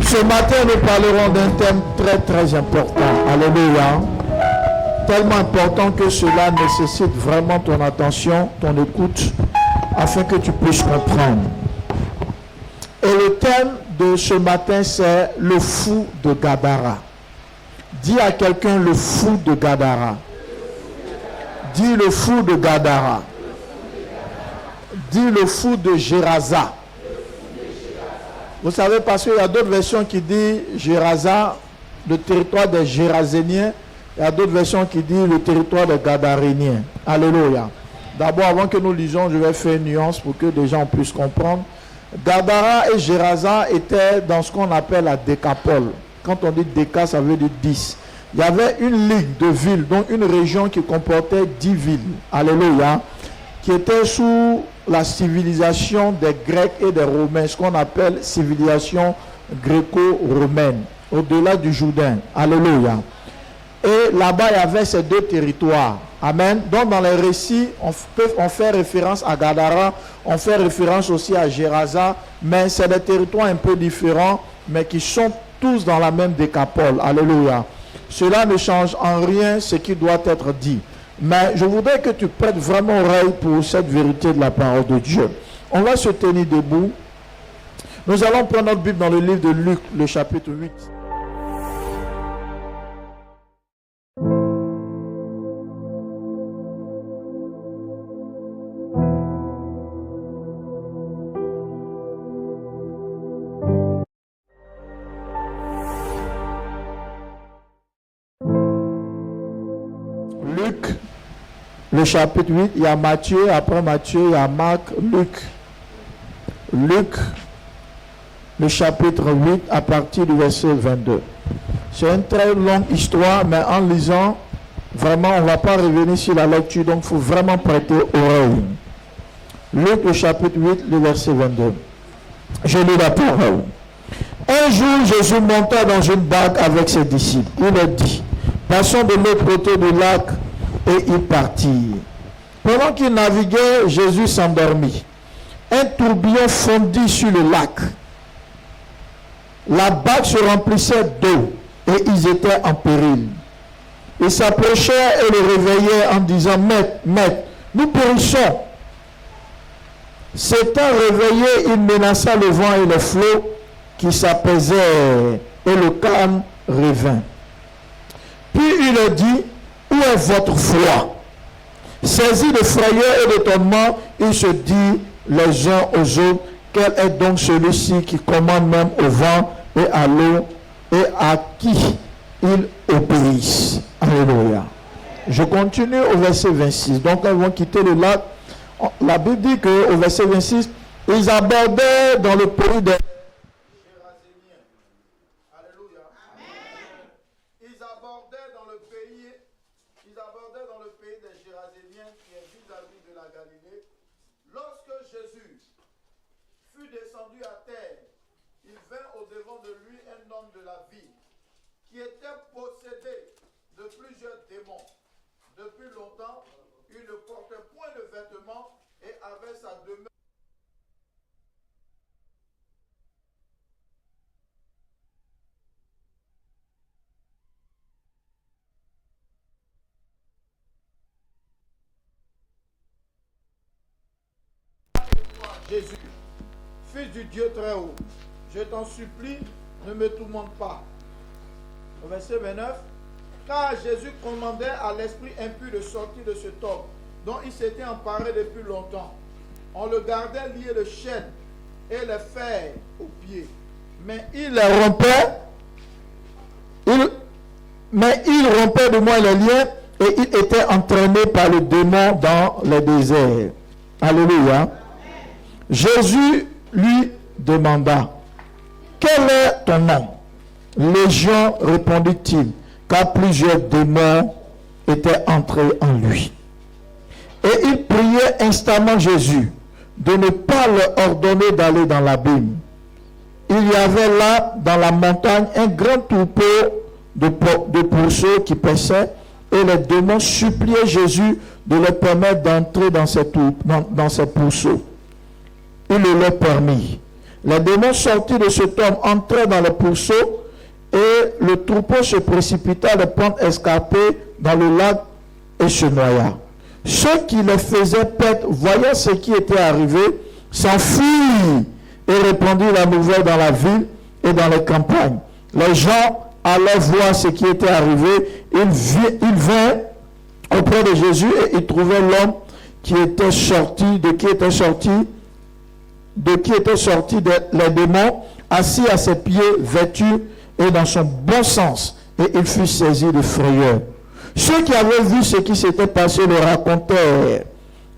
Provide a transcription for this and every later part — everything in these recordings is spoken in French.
Ce matin, nous parlerons d'un thème très très important. Alléluia. Tellement important que cela nécessite vraiment ton attention, ton écoute, afin que tu puisses comprendre. Et le thème de ce matin, c'est le fou de Gadara. Dis à quelqu'un le fou de Gadara. Dis le fou de Gadara. Dis le fou de Gérasa. Vous savez, parce qu'il y a d'autres versions qui disent Gérasa, le territoire des Géraséniens. Il y a d'autres versions qui disent le territoire des Gadaréniens. Alléluia. D'abord, avant que nous lisions, je vais faire une nuance pour que les gens puissent comprendre. Gadara et Gérasa étaient dans ce qu'on appelle la décapole. Quand on dit déca, ça veut dire 10. Il y avait une ligue de villes, donc une région qui comportait 10 villes. Alléluia. Qui était sous la civilisation des Grecs et des Romains, ce qu'on appelle civilisation gréco-romaine, au-delà du Jourdain. Alléluia. Et là-bas, il y avait ces deux territoires. Amen. Donc, dans les récits, on fait référence à Gadara, on fait référence aussi à Gérasa, mais c'est des territoires un peu différents, mais qui sont tous dans la même décapole. Alléluia. Cela ne change en rien ce qui doit être dit. Mais je voudrais que tu prêtes vraiment oreille pour cette vérité de la parole de Dieu. On va se tenir debout. Nous allons prendre notre Bible dans le livre de Luc, le chapitre 8. Luc, le chapitre 8, il y a Matthieu, après Matthieu, il y a Marc, Luc. Luc, le chapitre 8, à partir du verset 22. C'est une très longue histoire, mais en lisant, vraiment, on ne va pas revenir sur la lecture, donc il faut vraiment prêter oreille. Luc, le chapitre 8, le verset 22. Je lis la parole. Un jour, Jésus monta dans une barque avec ses disciples. Il leur dit, passons de l'autre côté du lac, et ils partirent. Pendant qu'ils naviguaient, Jésus s'endormit. Un tourbillon fondit sur le lac. La barque se remplissait d'eau et ils étaient en péril. Ils s'approchèrent et le réveillaient en disant, Maître, nous périssons. S'étant réveillé, il menaça le vent et les flots qui s'apaisaient et le calme revint. Puis il leur dit, où est votre foi? Saisis de frayeur et d'étonnement, ils se disent les uns aux autres, quel est donc celui-ci qui commande même au vent et à l'eau et à qui il obéisse? Alléluia. Je continue au verset 26. Donc, ils vont quitter le lac. La Bible dit qu'au verset 26, ils abordaient dans le pays des Géraséniens. Alléluia. Ils abordaient dans le pays des Géraséniens qui est vis-à-vis de la Galilée. Lorsque Jésus fut descendu à terre, il vint au-devant de lui un homme de la ville qui était possédé de plusieurs démons. Depuis longtemps, il ne portait point de vêtements et avait sa demeure. Jésus, fils du Dieu très haut, je t'en supplie, ne me tourmente pas. Au verset 29, car Jésus commandait à l'esprit impur de sortir de cet homme, dont il s'était emparé depuis longtemps. On le gardait lié de chaînes et les fers aux pieds. Mais il les rompait, il rompait de moi les liens et il était entraîné par le démon dans les déserts. Alléluia. Jésus lui demanda, quel est ton nom? Légion, répondit-il, car plusieurs démons étaient entrés en lui. Et il priait instamment Jésus de ne pas leur ordonner d'aller dans l'abîme. Il y avait là, dans la montagne, un grand troupeau de pourceaux qui paissaient, et les démons suppliaient Jésus de leur permettre d'entrer dans ces pourceaux. Il le leur permit. Les démons sortis de cet homme entrèrent dans le pourceau et le troupeau se précipita de pente escarpée dans le lac et se noya. Ceux qui les faisaient paître, voyant ce qui était arrivé, s'enfuirent et répandirent la nouvelle dans la ville et dans les campagnes. Les gens allaient voir ce qui était arrivé. Ils vinrent auprès de Jésus et ils trouvaient l'homme qui était sorti les démons, assis à ses pieds, vêtu et dans son bon sens, et il fut saisi de frayeur. Ceux qui avaient vu ce qui s'était passé le racontèrent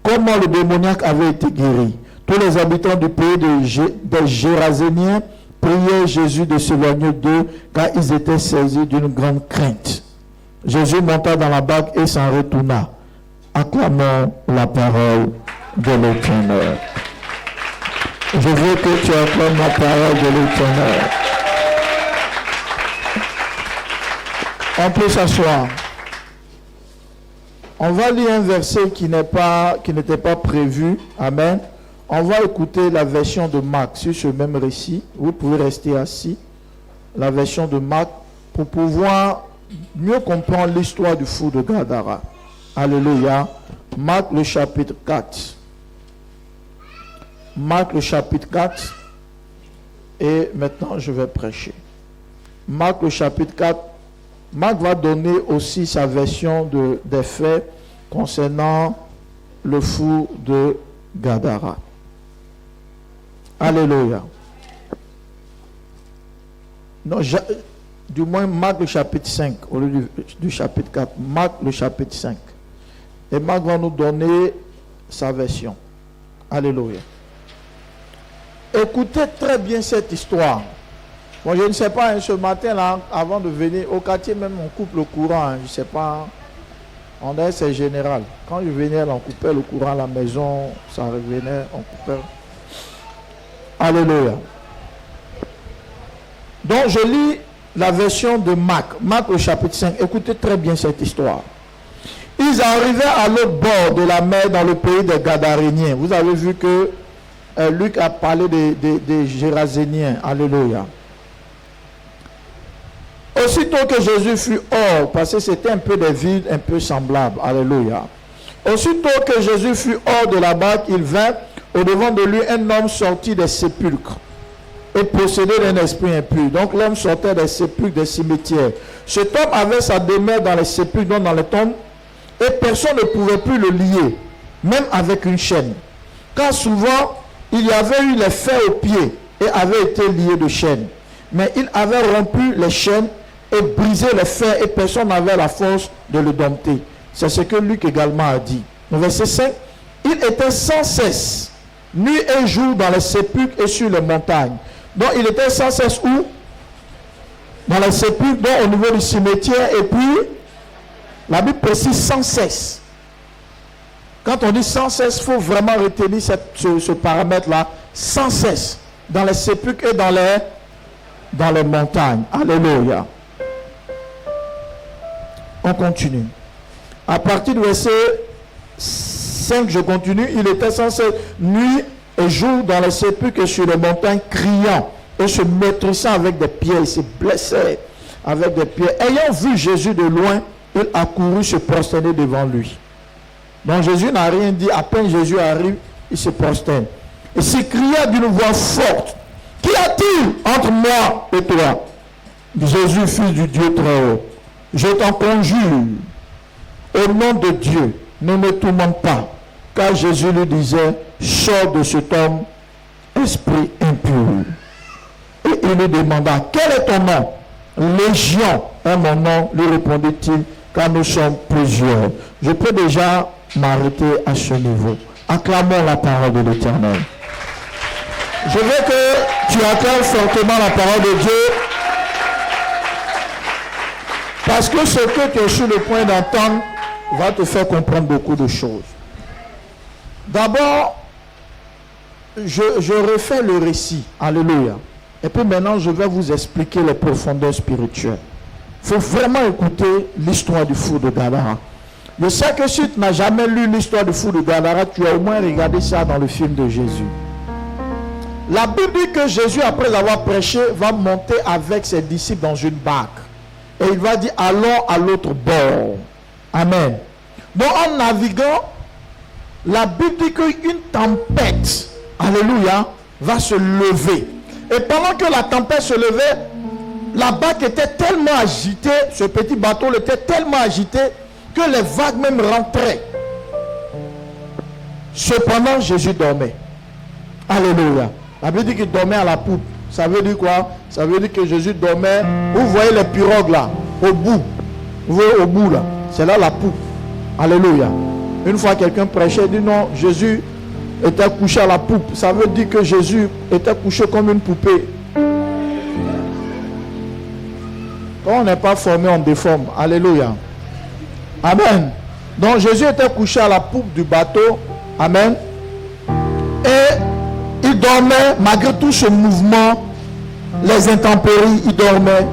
comment le démoniaque avait été guéri. Tous les habitants du pays des Géraséniens priaient Jésus de s'éloigner d'eux, car ils étaient saisis d'une grande crainte. Jésus monta dans la barque et s'en retourna. Acclamons la parole de l'Éternel. Je veux que tu acclames la parole de l'Éternel. On peut s'asseoir. On va lire un verset qui n'était pas prévu. Amen. On va écouter la version de Marc sur ce même récit. Vous pouvez rester assis. La version de Marc pour pouvoir mieux comprendre l'histoire du fou de Gadara. Alléluia. Marc le chapitre 4. Marc le chapitre 4. Et maintenant je vais prêcher. Marc le chapitre 4. Marc va donner aussi sa version des faits concernant le fou de Gadara. Alléluia. Non, du moins Marc le chapitre 5 au lieu du chapitre 4. Marc le chapitre 5. Et Marc va nous donner sa version. Alléluia. Écoutez très bien cette histoire. Bon, je ne sais pas, ce matin là, avant de venir au quartier même, on coupe le courant. Je ne sais pas. On est, c'est général. Quand je venais, on coupait le courant à la maison, ça revenait, on coupait. Alléluia. Donc, je lis la version de Marc. Marc au chapitre 5. Écoutez très bien cette histoire. Ils arrivaient à l'autre bord de la mer dans le pays des Gadaréniens. Vous avez vu que Luc a parlé des Géraséniens. Alléluia. Aussitôt que Jésus fut hors, parce que c'était un peu des villes un peu semblables. Alléluia. Aussitôt que Jésus fut hors de la barque, il vint au-devant de lui un homme sorti des sépulcres et possédé d'un esprit impur. Donc l'homme sortait des sépulcres, des cimetières. Cet homme avait sa demeure dans les sépulcres, donc dans les tombes, et personne ne pouvait plus le lier, même avec une chaîne. Car souvent, il y avait eu les fers aux pieds et avait été lié de chaînes. Mais il avait rompu les chaînes et brisé les fers et personne n'avait la force de le dompter. C'est ce que Luc également a dit. Au verset 5, il était sans cesse, nuit et jour, dans les sépulcres et sur les montagnes. Donc il était sans cesse où? Dans les sépulcres, donc au niveau du cimetière, et puis la Bible précise sans cesse. Quand on dit sans cesse, il faut vraiment retenir ce paramètre-là, sans cesse, dans les sépulcres et dans les montagnes. Alléluia. On continue. À partir du verset 5, je continue. Il était sans cesse nuit et jour dans les sépulcres et sur les montagnes, criant et se maîtrisant avec des pieds. Il se blessait avec des pieds. Ayant vu Jésus de loin, il accourut se prosterner devant lui. Donc Jésus n'a rien dit. À peine Jésus arrive, il se prosterne. Et s'écria d'une voix forte: qu'y a-t-il entre moi et toi, Jésus, fils du Dieu très haut? Je t'en conjure, au nom de Dieu, ne me tourmente pas. Car Jésus lui disait: sors de cet homme, esprit impur. Et il lui demanda: quel est ton nom? Légion est mon nom, lui répondit-il, car nous sommes plusieurs. Je peux déjà m'arrêter à ce niveau. Acclamons la parole de l'Éternel. Je veux que tu acclames fortement la parole de Dieu, parce que ce que tu es sur le point d'entendre va te faire comprendre beaucoup de choses. D'abord, je refais le récit. Alléluia. Et puis maintenant, je vais vous expliquer les profondeurs spirituelles. Il faut vraiment écouter l'histoire du fou de Gadara. Je sais que si tu n'as jamais lu l'histoire du fou de Gadara, tu as au moins regardé ça dans le film de Jésus. La Bible dit que Jésus, après avoir prêché, va monter avec ses disciples dans une barque. Et il va dire, allons à l'autre bord. Amen. Donc en naviguant, la Bible dit qu'une tempête, alléluia, va se lever. Et pendant que la tempête se levait, la barque était tellement agitée, ce petit bateau était tellement agité que les vagues même rentraient. Cependant, Jésus dormait. Alléluia. La Bible dit qu'il dormait à la poupe. Ça veut dire quoi? Ça veut dire que Jésus dormait. Vous voyez les pirogues là, au bout. Vous voyez au bout là. C'est là la poupe. Alléluia. Une fois quelqu'un prêchait, il dit non, Jésus était couché à la poupe. Ça veut dire que Jésus était couché comme une poupée. Quand on n'est pas formé, on déforme. Alléluia. Amen. Donc Jésus était couché à la poupe du bateau. Amen. Et il dormait malgré tout ce mouvement, les intempéries, il dormait.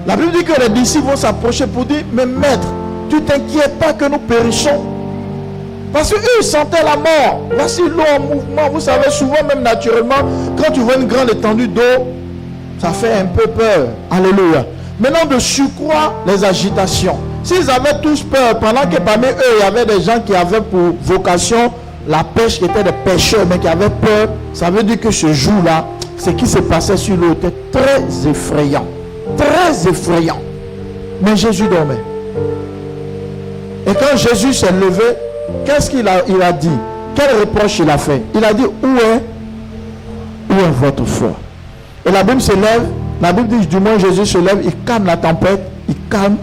La Bible dit que les disciples vont s'approcher pour dire, mais maître, tu t'inquiètes pas que nous périssons. Parce qu'eux, ils sentaient la mort. Voici l'eau en mouvement. Vous savez, souvent, même naturellement, quand tu vois une grande étendue d'eau, ça fait un peu peur. Alléluia. Maintenant, de surcroît, les agitations. S'ils avaient tous peur, pendant que parmi eux, il y avait des gens qui avaient pour vocation la pêche, qui étaient des pêcheurs, mais qui avaient peur, ça veut dire que ce jour-là, ce qui se passait sur l'eau était très effrayant. Très effrayant. Mais Jésus dormait. Et quand Jésus s'est levé, qu'est-ce qu'il a dit? Quel reproche il a fait? Il a dit, où est votre foi? Et la Bible se lève, la Bible dit, du moins Jésus se lève, il calme la tempête, il calme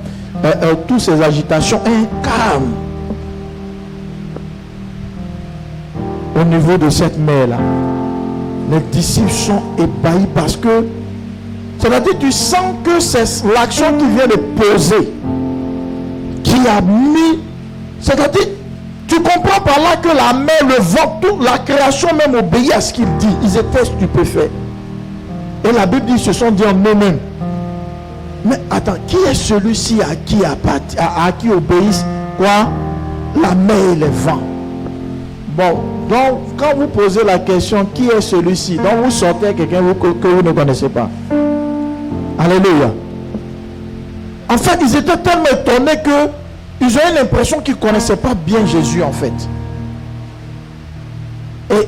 toutes ces agitations, et il calme. Au niveau de cette mer-là, les disciples sont ébahis parce que, c'est-à-dire, tu sens que c'est l'action qui vient de poser, qui a mis, c'est-à-dire, tu comprends par là que la mer, le vent, toute la création même obéit à ce qu'il dit. Ils étaient stupéfaits. Et la Bible dit, ils se sont dit en eux-mêmes, mais attends, qui est celui-ci à qui obéissent quoi? La mer et les vents. Bon, donc quand vous posez la question, qui est celui-ci? Donc vous sortez quelqu'un que vous ne connaissez pas. Alléluia. En fait, ils étaient tellement étonnés qu'ils avaient l'impression qu'ils ne connaissaient pas bien Jésus en fait. Et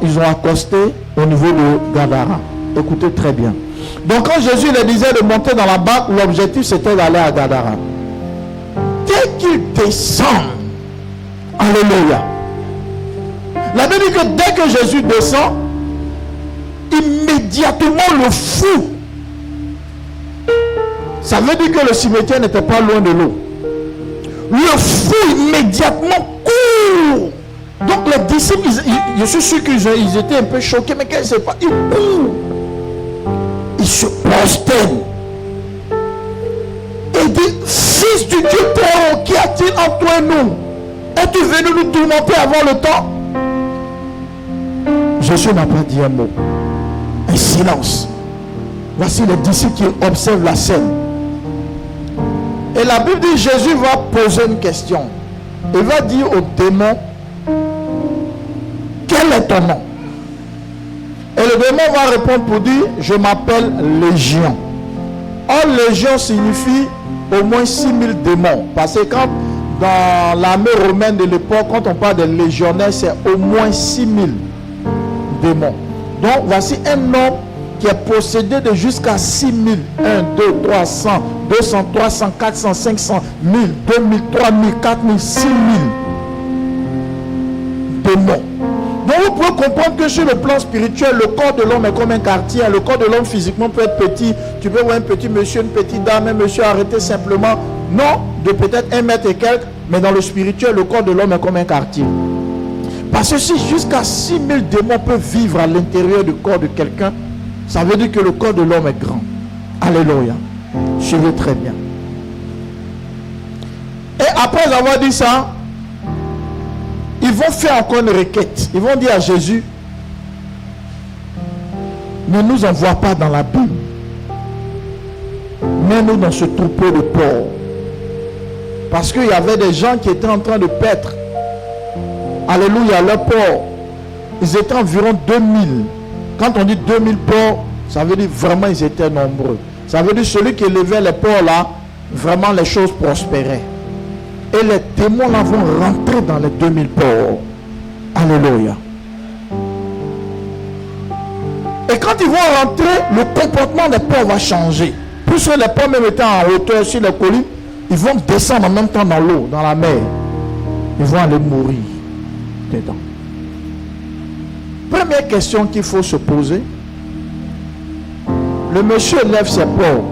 ils ont accosté au niveau de Gadara. Écoutez très bien. Donc quand Jésus leur disait de monter dans la barque, l'objectif c'était d'aller à Gadara. Dès qu'ils descendent, alléluia. La Bible dit que dès que Jésus descend, immédiatement le fou. Ça veut dire que le cimetière n'était pas loin de l'eau. Le fou immédiatement court. Donc les disciples, je suis sûr qu'ils étaient un peu choqués, mais qu'est-ce qui se passe? Ils courent. Ils se prosternent. Et dit, Fils du Dieu très haut, qu'y a-t-il entre toi et nous? Es-tu venu nous tourmenter avant le temps? Jésus n'a pas dit un mot. Un silence. Voici les disciples qui observent la scène. Et la Bible dit, Jésus va poser une question. Il va dire au démon, quel est ton nom? Et le démon va répondre pour dire, je m'appelle Légion. Or, Légion signifie au moins 6000 démons. Parce que quand dans l'armée romaine de l'époque, quand on parle de légionnaires, c'est au moins 6000 démons. Donc, voici un homme qui est possédé de jusqu'à 6000. 1, 2, 300, 200, 300, 400, 500, 1000, 2000, 3000, 4000, 6000 démons. Donc vous pouvez comprendre que sur le plan spirituel, le corps de l'homme est comme un quartier. Le corps de l'homme physiquement peut être petit. Tu peux voir un petit monsieur, une petite dame, un monsieur arrêté simplement. Non, de peut-être 1 mètre et quelques. Mais dans le spirituel, le corps de l'homme est comme un quartier. Parce que si jusqu'à 6000 démons peuvent vivre à l'intérieur du corps de quelqu'un, ça veut dire que le corps de l'homme est grand. Alléluia. Suivez très bien. Et après avoir dit ça, ils vont faire encore une requête. Ils vont dire à Jésus, ne nous envoie pas dans la boue. Mets-nous dans ce troupeau de porcs. Parce qu'il y avait des gens qui étaient en train de paître. Alléluia, leurs porcs. Ils étaient environ 2000. Quand on dit 2000 porcs, ça veut dire vraiment ils étaient nombreux. Ça veut dire celui qui élevait les porcs là, vraiment les choses prospéraient. Et les démons là vont rentrer dans les 2000 porcs. Alléluia. Et quand ils vont rentrer, le comportement des porcs va changer. Plus les porcs même étant en hauteur sur les collines, ils vont descendre en même temps dans l'eau, dans la mer. Ils vont aller mourir dedans. Première question qu'il faut se poser. Le monsieur lève ses porcs.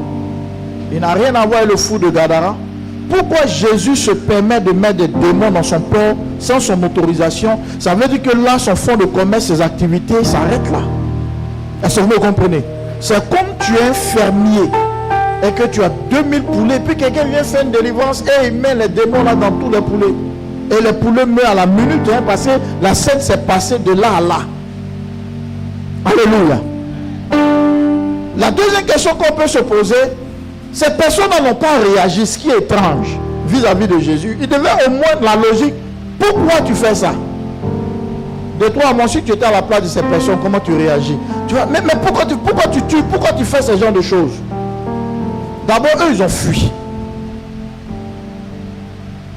Il n'a rien à voir avec le fou de Gadara. Pourquoi Jésus se permet de mettre des démons dans son porc sans son autorisation? Ça veut dire que là, son fonds de commerce, ses activités s'arrêtent là. Est-ce que vous me comprenez? C'est comme tu es un fermier et que tu as 2000 poulets, puis quelqu'un vient faire une délivrance et il met les démons là dans tous les poulets. Et les poulets meurent à la minute, hein, parce que la scène s'est passée de là à là. Alléluia. La deuxième question qu'on peut se poser, ces personnes n'ont pas réagi, ce qui est étrange vis-à-vis de Jésus. Il devait au moins la logique. Pourquoi tu fais ça? De toi à moi, si tu étais à la place de ces personnes, comment tu réagis? Tu vois, mais pourquoi tu tues? Pourquoi tu fais ce genre de choses? D'abord, eux, ils ont fui.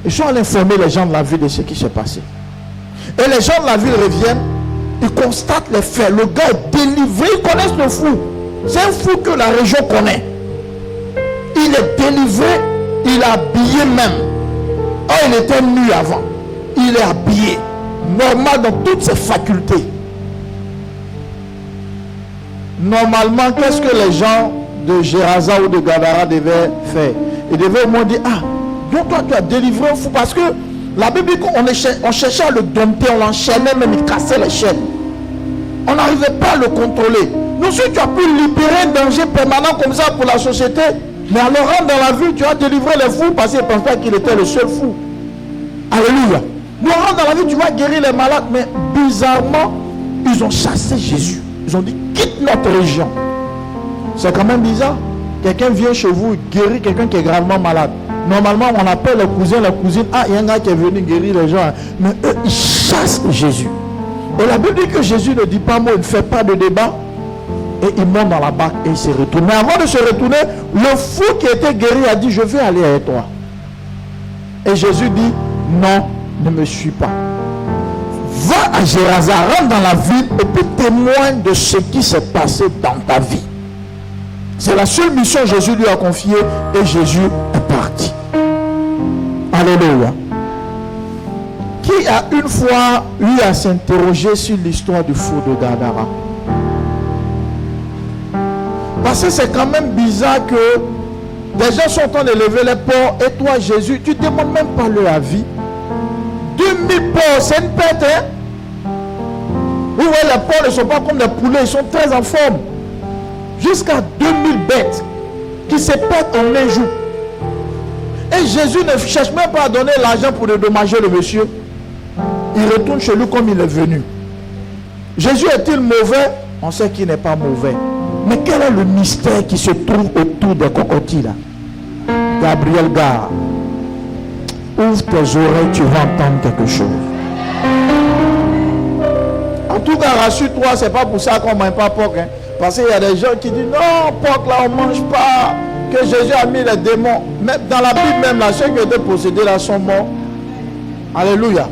Ils sont allés informer les gens de la ville de ce qui s'est passé. Et les gens de la ville reviennent, ils constatent les faits. Le gars est délivré, ils connaissent le fou. C'est un fou que la région connaît. Il est délivré, il est habillé même. Oh, il était nu avant. Il est habillé. Normal dans toutes ses facultés. Normalement, qu'est-ce que les gens de Gerasa ou de Gadara devaient faire? Ils devaient au moins dire, ah, donc toi tu as délivré un fou, parce que la Bible dit qu'on cherchait à le dompter, on l'enchaînait, même il cassait les chaînes. On n'arrivait pas à le contrôler. Nous, si tu as pu libérer un danger permanent comme ça pour la société, mais alors rentre dans la ville, tu as délivré les fous parce qu'ils ne pensaient pas qu'il était le seul fou. Alléluia. Nous rentre dans la ville, tu vas guérir les malades, mais bizarrement, ils ont chassé Jésus. Ils ont dit, quitte notre région. C'est quand même bizarre. Quelqu'un vient chez vous, guérir quelqu'un qui est gravement malade. Normalement, on appelle les cousins, les cousines. Ah, il y a un gars qui est venu guérir les gens. Mais eux, ils chassent Jésus. Et la Bible dit que Jésus ne dit pas mot, il ne fait pas de débat. Et il monte dans la barque et il se retourne. Mais avant de se retourner, le fou qui était guéri a dit, je vais aller avec toi. Et Jésus dit, non, ne me suis pas. Va à Gerasa, rentre dans la ville et puis témoigne de ce qui s'est passé dans ta vie. C'est la seule mission que Jésus lui a confiée et Jésus est parti. Alléluia. Qui a une fois eu à s'interroger sur l'histoire du fou de Gadara? Parce que c'est quand même bizarre que des gens sont en train d'élever les porcs et toi Jésus, tu ne demandes même pas leur avis. 2000 porcs, c'est une pète, hein? Vous voyez, les porcs ne sont pas comme des poulets, ils sont très en forme. Jusqu'à 2000 bêtes qui se pètent en un jour. Et Jésus ne cherche même pas à donner l'argent pour dédommager le monsieur. Il retourne chez lui comme il est venu. Jésus est-il mauvais? On sait qu'il n'est pas mauvais. Mais quel est le mystère qui se trouve autour des cocotiers là? Gabriel Gare, ouvre tes oreilles, tu vas entendre quelque chose. En tout cas, rassure-toi, c'est pas pour ça qu'on ne mange pas porc. Hein? Parce qu'il y a des gens qui disent non, porc là on ne mange pas. Que Jésus a mis les démons. Même dans la Bible même, là, ceux qui étaient possédés là sont morts. Alléluia.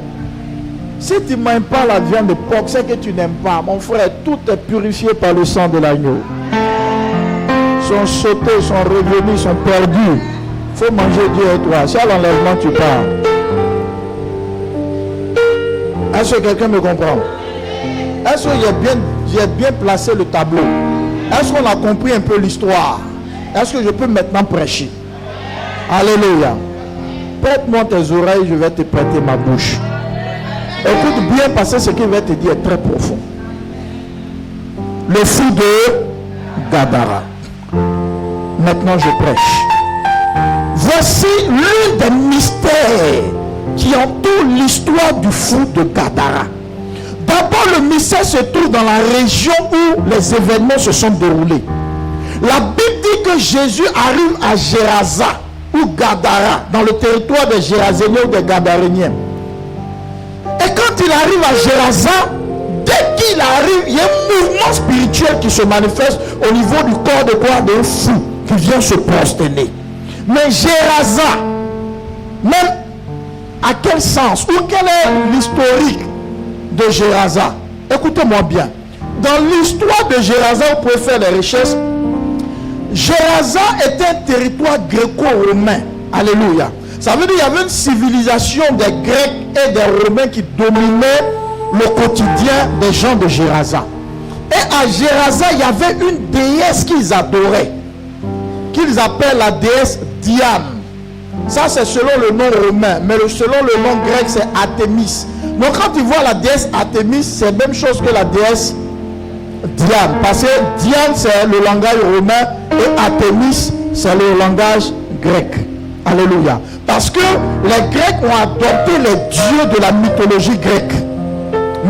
Si tu ne manges pas la viande de porc, c'est que tu n'aimes pas. Mon frère, tout est purifié par le sang de l'agneau. Ils sont sautés, ils sont revenus, ils sont perdus. Il faut manger Dieu et toi. Si à l'enlèvement tu pars. Est-ce que quelqu'un me comprend? Est-ce que j'ai bien placé le tableau? Est-ce qu'on a compris un peu l'histoire? Est-ce que je peux maintenant prêcher? Alléluia. Prête-moi tes oreilles, je vais te prêter ma bouche. Écoute bien parce que ce qu'il va te dire est très profond. Le fou de Gadara. Maintenant je prêche. Voici l'un des mystères qui entoure l'histoire du fou de Gadara. D'abord, le mystère se trouve dans la région où les événements se sont déroulés. La Bible dit que Jésus arrive à Gerasa ou Gadara, dans le territoire des Géraséniens ou des Gadaréniens. Et quand il arrive à Gerasa, dès il arrive, il y a un mouvement spirituel qui se manifeste au niveau du corps de quoi? D'un fou qui vient se prosterner. Mais Géraza, même à quel sens? Ou quel est l'historique de Géraza? Écoutez-moi bien. Dans l'histoire de Géraza, vous pouvez faire les recherches. Géraza est un territoire gréco-romain. Alléluia. Ça veut dire qu'il y avait une civilisation des Grecs et des Romains qui dominait le quotidien des gens de Géraza. Et à Géraza, il y avait une déesse qu'ils adoraient, qu'ils appellent la déesse Diane. Ça, c'est selon le nom romain, mais selon le nom grec, c'est Artémis. Donc, quand tu vois la déesse Artémis, c'est la même chose que la déesse Diane. Parce que Diane, c'est le langage romain et Artémis, c'est le langage grec. Alléluia. Parce que les Grecs ont adopté les dieux de la mythologie grecque.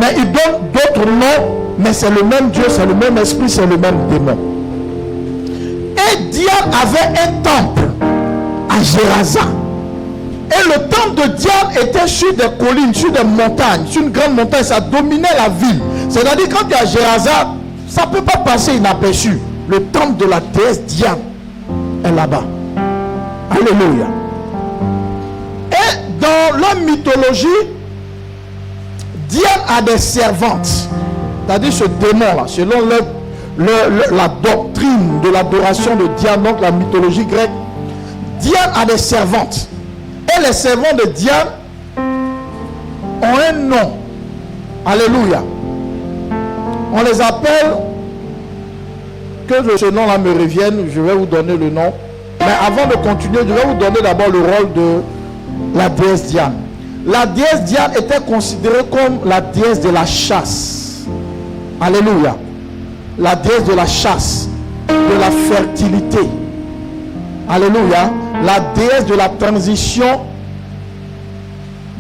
Mais ils donnent d'autres noms, mais c'est le même Dieu, c'est le même esprit, c'est le même démon. Et Diane avait un temple à Géraza. Et le temple de Diane était sur des collines, sur des montagnes, sur une grande montagne, ça dominait la ville. C'est-à-dire quand tu es à Géraza, ça ne peut pas passer inaperçu. Le temple de la déesse Diane est là-bas. Alléluia. Et dans la mythologie, Diane a des servantes. C'est-à-dire ce démon-là, selon la doctrine de l'adoration de Diane, donc la mythologie grecque, Diane a des servantes. Et les servants de Diane ont un nom. Alléluia. On les appelle, que ce nom-là me revienne, je vais vous donner le nom. Mais avant de continuer, je vais vous donner d'abord le rôle de la déesse Diane. La déesse Diane était considérée comme la déesse de la chasse. Alléluia. La déesse de la chasse, de la fertilité. Alléluia. La déesse de la transition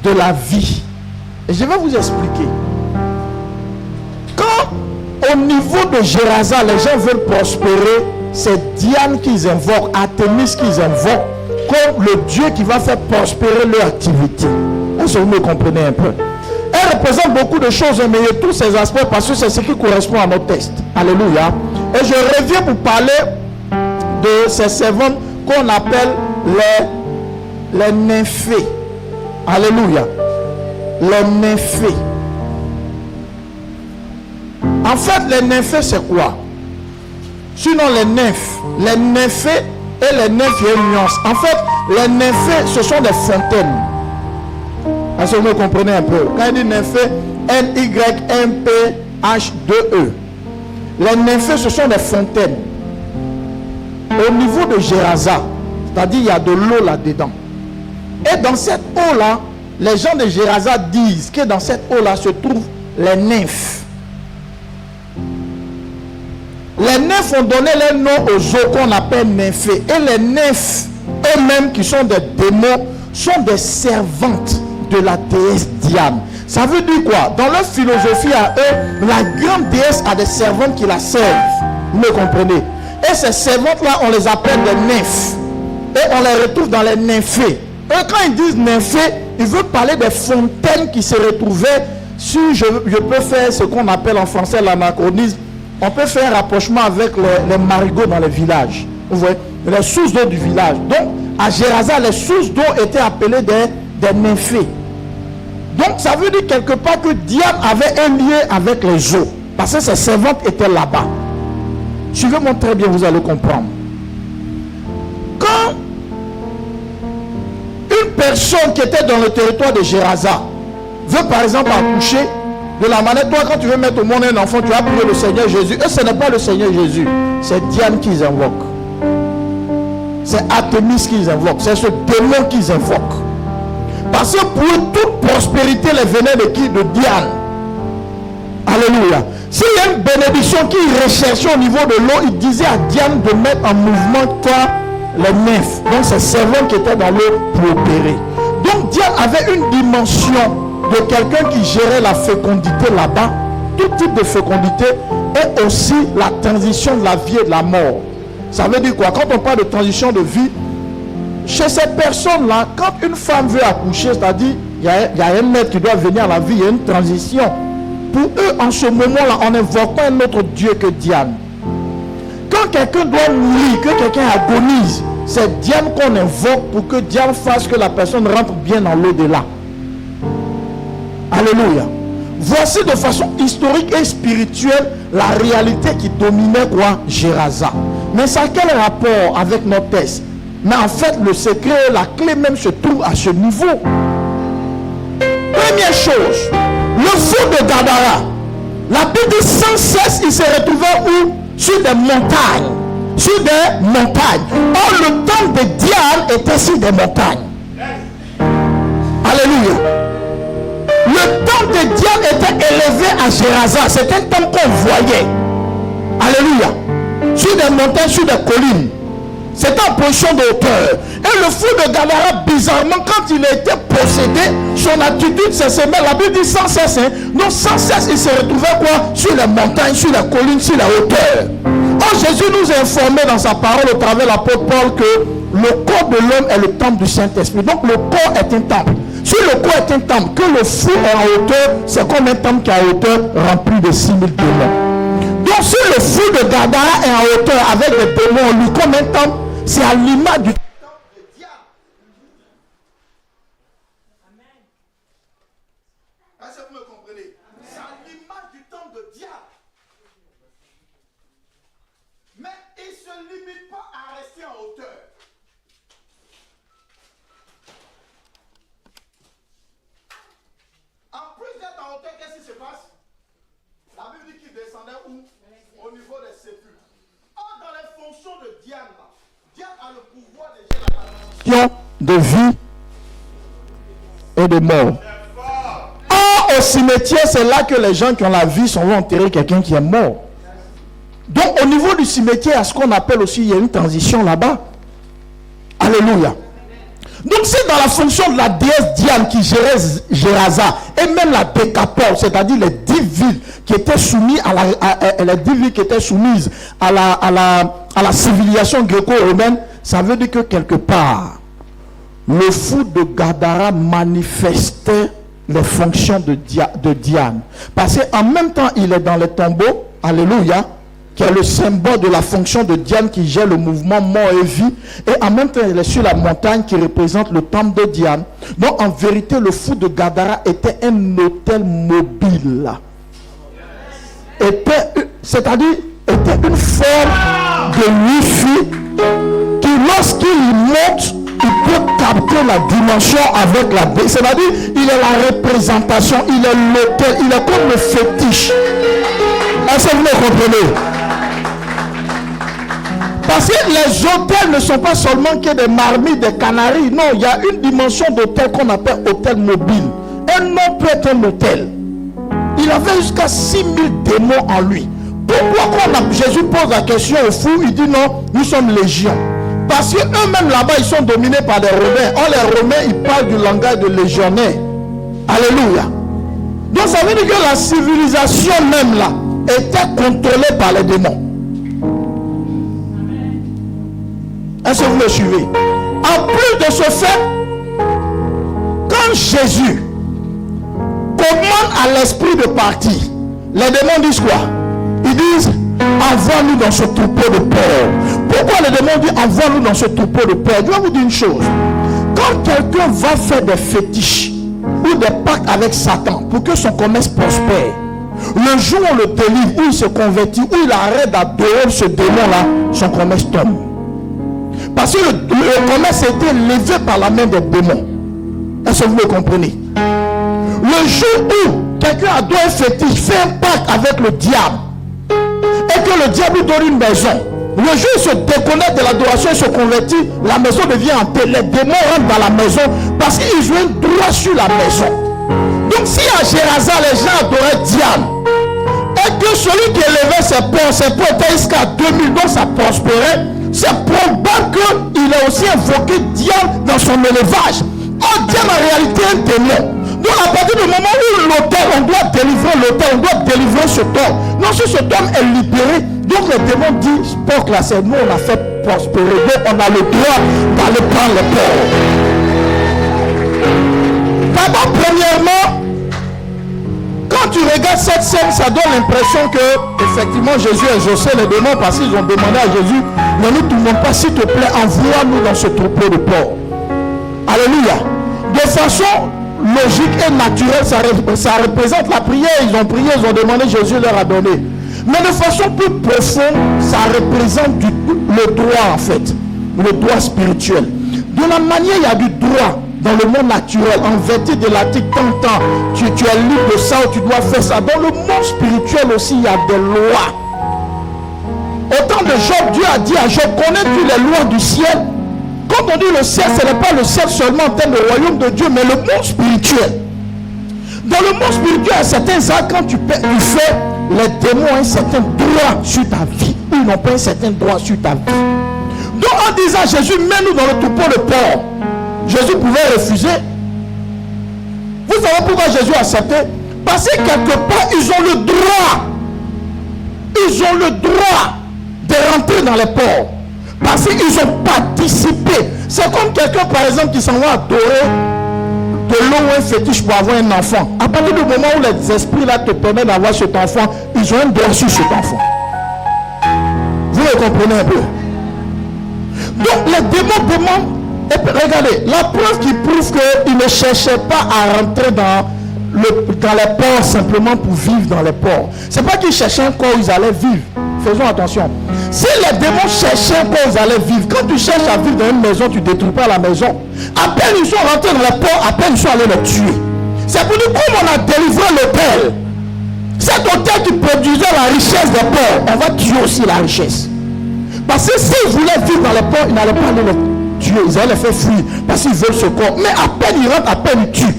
de la vie. Et je vais vous expliquer. Quand au niveau de Géraza, les gens veulent prospérer, c'est Diane qu'ils invoquent, Artémis qu'ils invoquent, comme le Dieu qui va faire prospérer leur activité. Est-ce que vous me comprenez un peu? Elle représente beaucoup de choses, mais il y a tous ces aspects parce que c'est ce qui correspond à nos textes. Alléluia. Et je reviens pour parler de ces servantes qu'on appelle les nymphées. Alléluia. Les nymphées. En fait, les nymphées, c'est quoi? Sinon, les nymphées et les nymphes, il y a une nuance. En fait, les nymphées, ce sont des fontaines. Est-ce que vous me comprenez un peu? Quand il dit nymphées, N-Y-M-P-H-2-E. Les nymphées, ce sont des fontaines. Au niveau de Géraza, c'est-à-dire il y a de l'eau là-dedans. Et dans cette eau-là, les gens de Géraza disent que dans cette eau-là se trouvent les nymphes. Les nymphes ont donné leur nom aux eaux qu'on appelle nymphées. Et les nymphes eux-mêmes, qui sont des démons, sont des servantes de la déesse Diane. Ça veut dire quoi? Dans leur philosophie à eux, la grande déesse a des servantes qui la servent. Vous me comprenez? Et ces servantes-là, on les appelle des nymphes. Et on les retrouve dans les nymphées. Et quand ils disent nymphées, ils veulent parler des fontaines qui se retrouvaient. Si je peux faire ce qu'on appelle en français l'anachronisme, on peut faire un rapprochement avec les marigots dans les villages. Vous voyez? Les sources d'eau du village. Donc, à Géraza, les sources d'eau étaient appelées des nymphées. Donc, ça veut dire quelque part que Diane avait un lien avec les eaux. Parce que ses servantes étaient là-bas. Suivez-moi très bien, vous allez comprendre. Quand une personne qui était dans le territoire de Géraza veut par exemple accoucher, de la manière, toi quand tu veux mettre au monde un enfant, tu as prié le Seigneur Jésus. Et ce n'est pas le Seigneur Jésus, c'est Diane qu'ils invoquent. C'est Artémis qu'ils invoquent, c'est ce démon qu'ils invoquent. Parce que pour eux, toute prospérité les venait de qui? De Diane. Alléluia. S'il y a une bénédiction qu'ils recherchaient au niveau de l'eau, ils disaient à Diane de mettre en mouvement toi les nymphes. Donc ces servants qui étaient dans l'eau pour opérer. Donc Diane avait une dimension de quelqu'un qui gérait la fécondité là-bas, tout type de fécondité, et aussi la transition de la vie et de la mort. Ça veut dire quoi? Quand on parle de transition de vie, chez ces personnes-là, quand une femme veut accoucher, c'est-à-dire il y a un maître qui doit venir à la vie, il y a une transition pour eux, en ce moment-là, on n'invoque pas un autre Dieu que Diane. Quand quelqu'un doit mourir, que quelqu'un agonise, c'est Diane qu'on invoque pour que Diane fasse que la personne rentre bien dans l'au-delà. Alléluia. Voici de façon historique et spirituelle la réalité qui dominait quoi? Gérasa. Mais ça a quel rapport avec notre texte? Mais en fait, le secret, la clé même se trouve à ce niveau. Première chose, le feu de Gadara. La Bible dit sans cesse, il s'est retrouvé où? Sur des montagnes. Sur des montagnes. Or, le temple de Diane était sur des montagnes. Alléluia. Le temple de Diane était élevé à Gérasa. C'est un temple qu'on voyait. Alléluia. Sur des montagnes, sur des collines. C'était en position de hauteur. Et le fou de Gadara, bizarrement, quand il a été possédé, son attitude s'est semée. La Bible dit sans cesse. Donc sans cesse, il se retrouvait quoi? Sur les montagnes, sur les collines, sur la hauteur. Or, Jésus nous a informé dans sa parole au travers de l'apôtre Paul que le corps de l'homme est le temple du Saint-Esprit. Donc le corps est un temple. Si le corps est un temple, que le fou est en hauteur, c'est comme un temple qui est en hauteur rempli de 6000 démons. Donc si le fou de Gadara est en hauteur avec des démons en lui comme un temple, c'est à l'image du temple de Diane. Amen. Est-ce que vous me comprenez? C'est à l'image du temple de Diane. Mais il ne se limite pas à rester en hauteur. En plus d'être en hauteur, qu'est-ce qui se passe? La Bible dit qu'il descendait où? Au niveau des sépulcres. Or, dans les fonctions de Diane, Diane a le pouvoir de gérer la transition de vie et de mort. Or, au cimetière, c'est là que les gens qui ont la vie sont enterrer quelqu'un qui est mort. Donc, au niveau du cimetière, à ce qu'on appelle aussi, il y a une transition là-bas. Alléluia. Donc c'est dans la fonction de la déesse Diane qui gérait Gérasa et même la décapole, c'est-à-dire les 10 villes qui étaient soumises les 10 villes qui étaient soumises à la civilisation gréco-romaine. Ça veut dire que quelque part, le fou de Gadara manifestait les fonctions de Diane. Parce qu'en même temps, il est dans les tombeaux, alléluia, qui est le symbole de la fonction de Diane qui gère le mouvement mort et vie. Et en même temps, il est sur la montagne qui représente le temple de Diane. Donc, en vérité, le fou de Gadara était un hôtel mobile. C'est-à-dire, était une forme de wifi qui, lorsqu'il monte, il peut capter la dimension avec la baie. C'est-à-dire, il est la représentation, il est l'hôtel, il est comme le fétiche. Est-ce que vous me comprenez? Parce que les hôtels ne sont pas seulement que des marmites, des canaries. Non, il y a une dimension d'hôtel qu'on appelle hôtel mobile. Un nom peut être un hôtel. Il avait jusqu'à 6000 démons en lui. Pourquoi quand Jésus pose la question au fou, il dit non, nous sommes légions. Parce qu'eux-mêmes là-bas, ils sont dominés par des Romains. Or, les Romains, ils parlent du langage de légionnaire. Alléluia. Donc, ça veut dire que la civilisation même là était contrôlée par les démons. Est-ce que vous me suivez? En plus de ce fait, quand Jésus commande à l'esprit de partir, les démons disent quoi? Ils disent, envoie-nous dans ce troupeau de porcs. Pourquoi les démons disent, envoie-nous dans ce troupeau de porcs? Je vais vous dire une chose. Quand quelqu'un va faire des fétiches ou des pactes avec Satan pour que son commerce prospère, le jour où on le délivre, où il se convertit, où il arrête d'adorer ce démon-là, son commerce tombe. Parce que le commerce a été levé par la main des démons. Est-ce que vous me comprenez? Le jour où quelqu'un adore un fétiche, fait un pacte avec le diable, et que le diable lui donne une maison, le jour où il se déconnecte de l'adoration et se convertit, la maison devient hantée. Les démons rentrent dans la maison parce qu'ils ont un droit sur la maison. Donc si à Gérasa, les gens adoraient Diane, et que celui qui élevait ses porcs était jusqu'à 2000, donc ça prospérait, c'est probable qu'il a aussi invoqué Diane dans son élevage. Or, Diane en réalité est un démon. Donc à partir du moment où l'autel, on doit délivrer l'autel, on doit délivrer ce homme. Non, si cet homme est libéré, donc les démons disent, porc là, c'est nous, on a fait prospérer, donc on a le droit d'aller prendre les porcs. D'abord, premièrement, quand quand tu regardes cette scène, ça donne l'impression que effectivement Jésus a exaucé les démons parce qu'ils ont demandé à Jésus, ne nous tourmente pas, s'il te plaît, envoie-nous dans ce troupeau de porcs. Alléluia. De façon logique et naturelle, ça représente la prière. Ils ont prié, ils ont demandé, Jésus leur a donné. Mais de façon plus profonde, ça représente le droit en fait, le droit spirituel. De la manière, il y a du droit dans le monde naturel, en vertu de l'article tant, tu es libre de ça ou tu dois faire ça. Dans le monde spirituel aussi, il y a des lois. Au temps de Job, Dieu a dit à Job, connais-tu les lois du ciel? Quand on dit le ciel, ce n'est pas le ciel seulement en termes de royaume de Dieu, mais le monde spirituel. Dans le monde spirituel, à certains actes, quand tu fais, les démons ont un certain droit sur ta vie. Ils n'ont pas un certain droit sur ta vie. Donc en disant Jésus, mets-nous dans le troupeau de porcs, Jésus pouvait refuser. Vous savez pourquoi Jésus a accepté? Parce que quelque part, ils ont le droit. Ils ont le droit de rentrer dans les porcs. Parce qu'ils ont participé. C'est comme quelqu'un, par exemple, qui s'en va adorer de l'eau ou un fétiche pour avoir un enfant. À partir du moment où les esprits là te permettent d'avoir cet enfant, ils ont un droit sur cet enfant. Vous le comprenez un peu? Donc les démons demandent. Et puis, regardez, la preuve qui prouve qu'ils ne cherchaient pas à rentrer dans les ports simplement pour vivre dans les ports. C'est pas qu'ils cherchaient un corps où ils allaient vivre. Faisons attention. Si les démons cherchaient un corps où ils allaient vivre, quand tu cherches à vivre dans une maison, tu ne détruis pas la maison. À peine ils sont rentrés dans les ports, à peine ils sont allés les tuer. C'est pour dire, comme on a délivré l'hôtel, cet hôtel qui produisait la richesse des ports, on va tuer aussi la richesse. Parce que s'ils voulaient vivre dans les ports, ils n'allaient pas aller les tuer, ils allaient les faire fuir parce qu'ils veulent ce corps. Mais à peine ils rentrent, à peine ils tuent.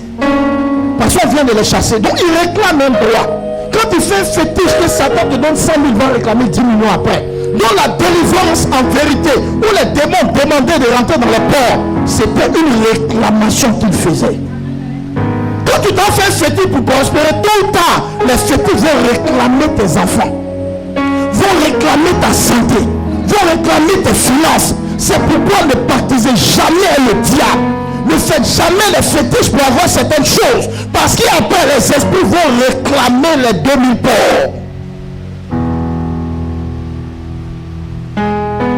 Parce qu'on vient de les chasser. Donc ils réclament un droit. Quand tu fais un fétiche que Satan te donne 100 000, va réclamer 10 millions après. Donc la délivrance en vérité, où les démons demandaient de rentrer dans les ports, c'était une réclamation qu'ils faisaient. Quand tu t'en fais un fétiche pour prospérer, tôt ou tard, les fétiches vont réclamer tes enfants, vont réclamer ta santé, vont réclamer tes finances. C'est pourquoi ne baptisez jamais le diable. Ne faites jamais les fétiches pour avoir certaines choses. Parce qu'après les esprits vont réclamer les 2000 porcs.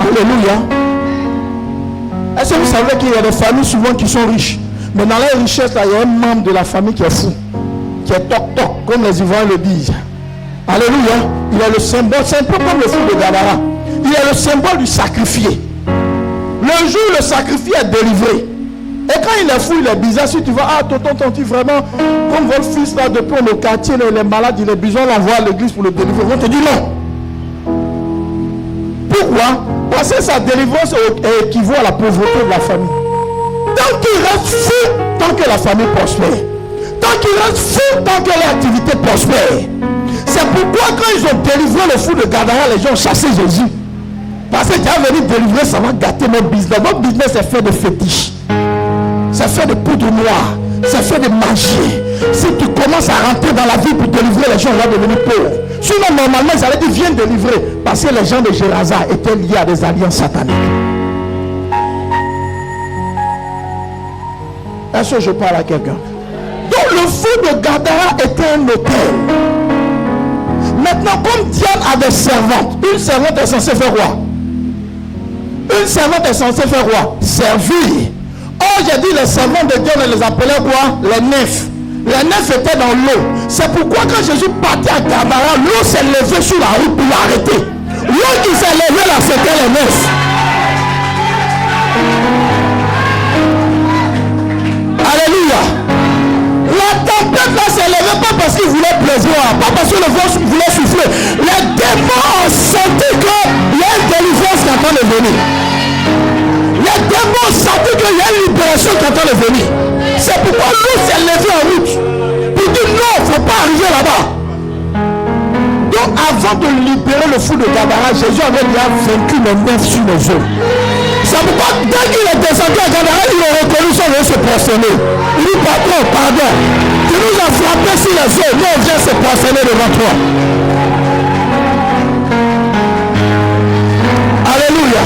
Alléluia. Est-ce que vous savez qu'il y a des familles souvent qui sont riches, mais dans leur richesse, là, il y a un membre de la famille qui est fou, qui est toc-toc, comme les Ivoiriens le disent. Alléluia. Il est le symbole, c'est un peu comme le fou de Gadara. Il est le symbole du sacrifié. Le jour où le sacrifié est délivré, et quand il est fou, il est bizarre. Si tu vas, ah, tonton, vraiment, comme votre fils là, depuis le quartier, il est malade, il est besoin d'envoyer à l'église pour le délivrer. On te dit non. Pourquoi? Parce que sa délivrance équivaut à la pauvreté de la famille. Tant qu'il reste fou, tant que la famille prospère. Tant qu'il reste fou, tant que l'activité prospère. C'est pourquoi quand ils ont délivré le fou de Gadara, les gens ont chassé Jésus. Parce que tu as venu délivrer, ça va gâter notre business. Notre business, c'est fait de fétiches. C'est fait de poudre noire. C'est fait de magie. Si tu commences à rentrer dans la vie pour délivrer, les gens vont devenir pauvres. Sinon, normalement, ils allaient dire, viens délivrer. Parce que les gens de Gérasa étaient liés à des alliances sataniques. Est-ce que je parle à quelqu'un? Donc, le fou de Gadara était un hôtel. Maintenant, comme Diane a des servantes, une servante est censée faire quoi? Une servante est censée faire quoi? Servir. Or, j'ai dit les servantes de Dieu, on les appelait quoi? Les nefs. Les nefs étaient dans l'eau. C'est pourquoi quand Jésus partait à Gadara, l'eau s'est levée sur la route pour l'arrêter. L'eau qui s'est levée là, c'était les nefs. Alléluia. La tempête là s'est levée pas parce qu'il voulait plaisir, pas parce que le vent voulait souffler. Les démons ont senti qu'il y a une délivrance qui est en train de venir. Les démons ont senti qu'il y a une libération qui est en train de venir. C'est pourquoi l'eau s'est levée en route. Pour dire non, il ne faut pas arriver là-bas. Donc avant de libérer le fou de Gadara, Jésus avait déjà vaincu les nefs sur les eaux. C'est pourquoi dès qu'il est descendu à Gadara, il a reconnu son veut se prosterner. Il dit patron, pardon. Tu nous as frappé sur les eaux. Nous on vient se prosterner devant toi. Alléluia.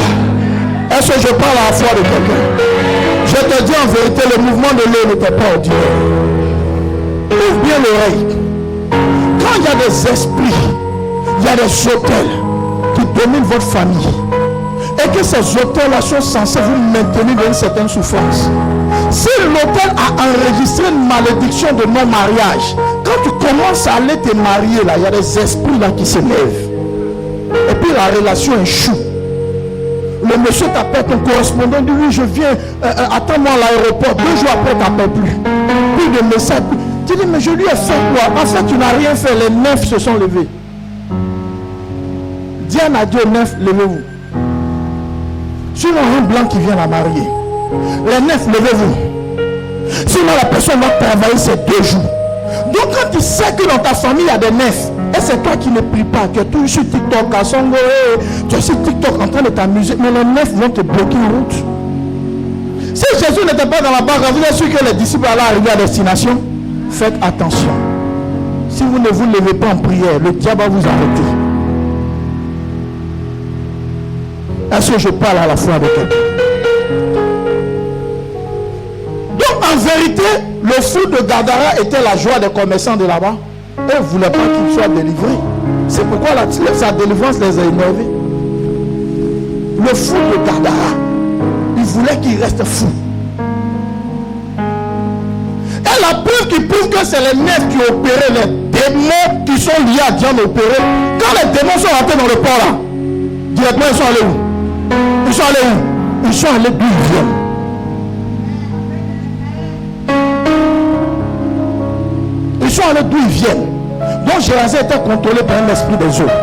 Est-ce que je parle à la foi de quelqu'un? Je te dis en vérité, le mouvement de l'eau n'était pas ordinaire. Ouvre bien l'oreille. il y a des esprits, il y a des hôtels qui dominent votre famille, et que ces hôtels-là sont censés vous maintenir dans une certaine souffrance. Si l'hôtel a enregistré une malédiction de non-mariage, quand tu commences à aller te marier, là, il y a des esprits là qui se lèvent. Et puis la relation échoue. Le monsieur t'appelle, ton correspondant dit oui, je viens, attends-moi à l'aéroport. 2 jours après, tu n'appelles plus. Plus de messages. Tu dis, mais je lui ai fait quoi? En fait, tu n'as rien fait. Les 9 se sont levés. Diane a dit aux 9, levez-vous. Sinon, un blanc qui vient la marier. Les 9, levez-vous. Sinon, la personne va travailler ces 2 jours. Donc, quand tu sais que dans ta famille, il y a des 9, et c'est toi qui ne pries pas, tu es toujours sur TikTok, à Songo, tu es sur TikTok en train de t'amuser, mais les 9 vont te bloquer en route. Si Jésus n'était pas dans la barque, vous êtes sûr que les disciples allaient arriver à destination? Faites attention. Si vous ne vous levez pas en prière, le diable va vous arrêter. Est-ce que je parle à la fois avec quelqu'un? Donc en vérité, le fou de Gadara était la joie des commerçants de là-bas. Eux ne voulaient pas qu'il soit délivré. C'est pourquoi sa délivrance les a énervés. Le fou de Gadara, il voulait qu'il reste fou. Et la preuve qui prouve que c'est les 9 qui opéraient, les démons qui sont liés à Diane opérer. Quand les démons sont rentrés dans le port là, directement ils sont allés où? Ils sont allés où? Ils sont allés d'où ils viennent. Ils sont allés d'où ils viennent. Donc Gérasia était contrôlé par un esprit des eaux.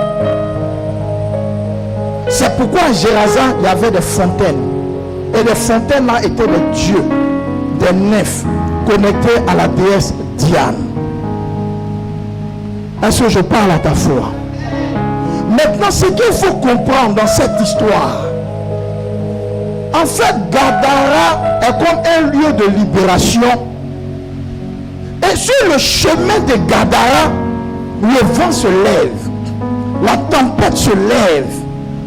C'est pourquoi à Gérasia il y avait des fontaines. Et les fontaines là étaient des dieux, des nefs connectés à la déesse Diane. Est-ce que je parle à ta foi? Maintenant, ce qu'il faut comprendre dans cette histoire, en fait, Gadara est comme un lieu de libération. Et sur le chemin de Gadara, le vent se lève, la tempête se lève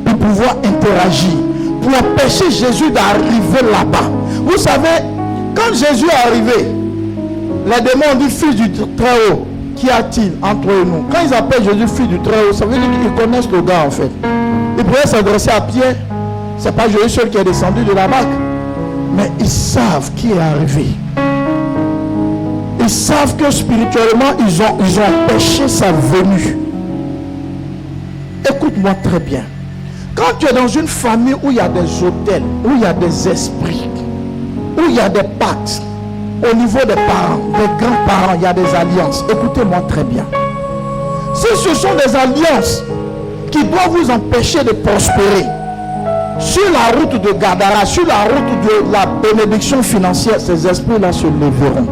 pour pouvoir interagir, pour empêcher Jésus d'arriver là-bas. Vous savez, quand Jésus est arrivé, les démons ont dit fils du Très-Haut, qu'y a-t-il entre nous? Quand ils appellent Jésus fils du Très-Haut, ça veut dire qu'ils connaissent le gars en fait. Ils pourraient s'adresser à Pierre. Ce n'est pas Jésus seul qui est descendu de la barque, mais ils savent qui est arrivé. Ils savent que spirituellement, ils ont empêché sa venue. Écoute-moi très bien. Quand tu es dans une famille où il y a des autels, où il y a des esprits, où il y a des pactes, au niveau des parents, des grands-parents, il y a des alliances. Écoutez-moi très bien. Si ce sont des alliances qui doivent vous empêcher de prospérer, sur la route de Gadara, sur la route de la bénédiction financière, ces esprits-là se lèveront.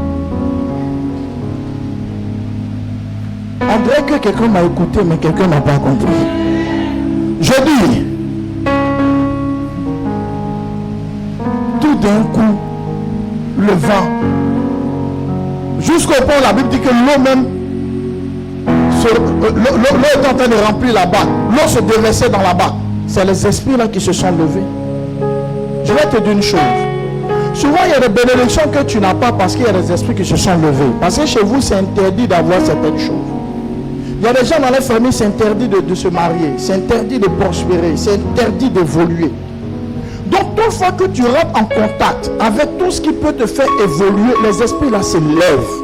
On dirait que quelqu'un m'a écouté, mais quelqu'un n'a pas compris. Je dis, tout d'un coup, le vent, jusqu'au point où la Bible dit que l'eau même, l'eau est en train de remplir la barque, l'eau se déversait dans la barque. C'est les esprits là qui se sont levés. Je vais te dire une chose. Souvent il y a des bénédictions que tu n'as pas parce qu'il y a des esprits qui se sont levés. Parce que chez vous c'est interdit d'avoir certaines choses. Il y a des gens dans les familles, c'est interdit de se marier, c'est interdit de prospérer, c'est interdit d'évoluer. Donc toute fois que tu rentres en contact avec tout ce qui peut te faire évoluer, les esprits là se lèvent.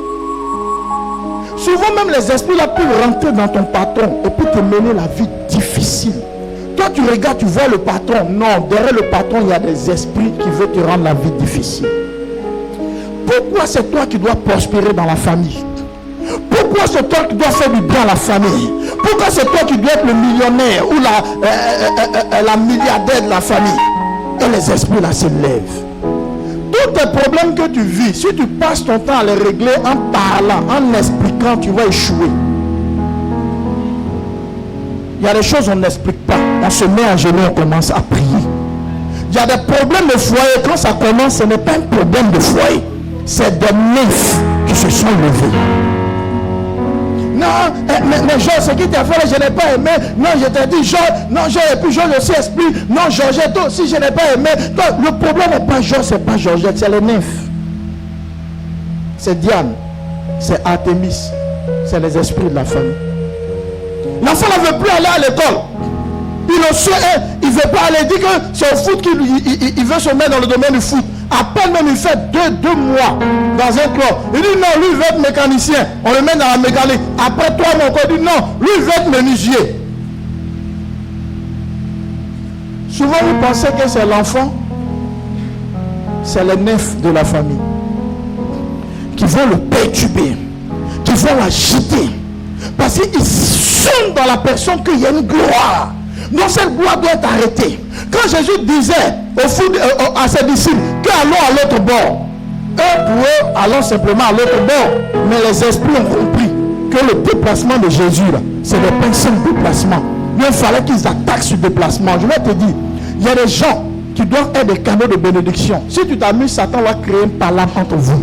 Souvent même les esprits là peuvent rentrer dans ton patron et puis te mener la vie difficile. Toi tu regardes, tu vois le patron. Non, derrière le patron il y a des esprits qui veulent te rendre la vie difficile. Pourquoi c'est toi qui dois prospérer dans la famille? Pourquoi c'est toi qui dois faire du bien à la famille? Pourquoi c'est toi qui dois être le millionnaire ou la milliardaire de la famille? Et les esprits là se lèvent. Tous tes problèmes que tu vis, si tu passes ton temps à les régler en parlant, en expliquant, tu vas échouer. Il y a des choses qu'on n'explique pas. On se met à genoux, on commence à prier. Il y a des problèmes de foyer. Quand ça commence, ce n'est pas un problème de foyer. C'est des nefs qui se sont levés. Non, mais Georges, ce qui t'a fait, je n'ai pas aimé. Non, je t'ai dit Georges. Non, Georges, et puis Georges aussi explique. Non, Georgette aussi, je n'ai pas aimé. Donc, le problème n'est pas Georges, c'est pas Georgette, c'est les nefs. C'est Diane, c'est Artémis, c'est les esprits de la famille. L'enfant ne veut plus aller à l'école. Il ne veut pas aller. Il dit que c'est au foot qu'il veut se mettre dans le domaine du foot. À peine même il fait deux mois dans un club. Il dit non, lui il veut être mécanicien. On le met dans la mécanique. Après 3 mois, il dit non, lui il veut être menuisier. Souvent vous pensez que c'est l'enfant, c'est les nefs de la famille qui vont le perturber, qui vont l'agiter. Parce qu'ils sentent dans la personne qu'il y a une gloire. Donc cette gloire doit être arrêtée. Quand Jésus disait à ses disciples qu'allons à l'autre bord, eux pour eux allons simplement à l'autre bord. Mais les esprits ont compris que le déplacement de Jésus là, c'est le principe de déplacement. Mais il fallait qu'ils attaquent ce déplacement. Je vais te dire, il y a des gens qui doivent être des canaux de bénédiction. Si tu t'amuses, Satan va créer un palabre entre vous.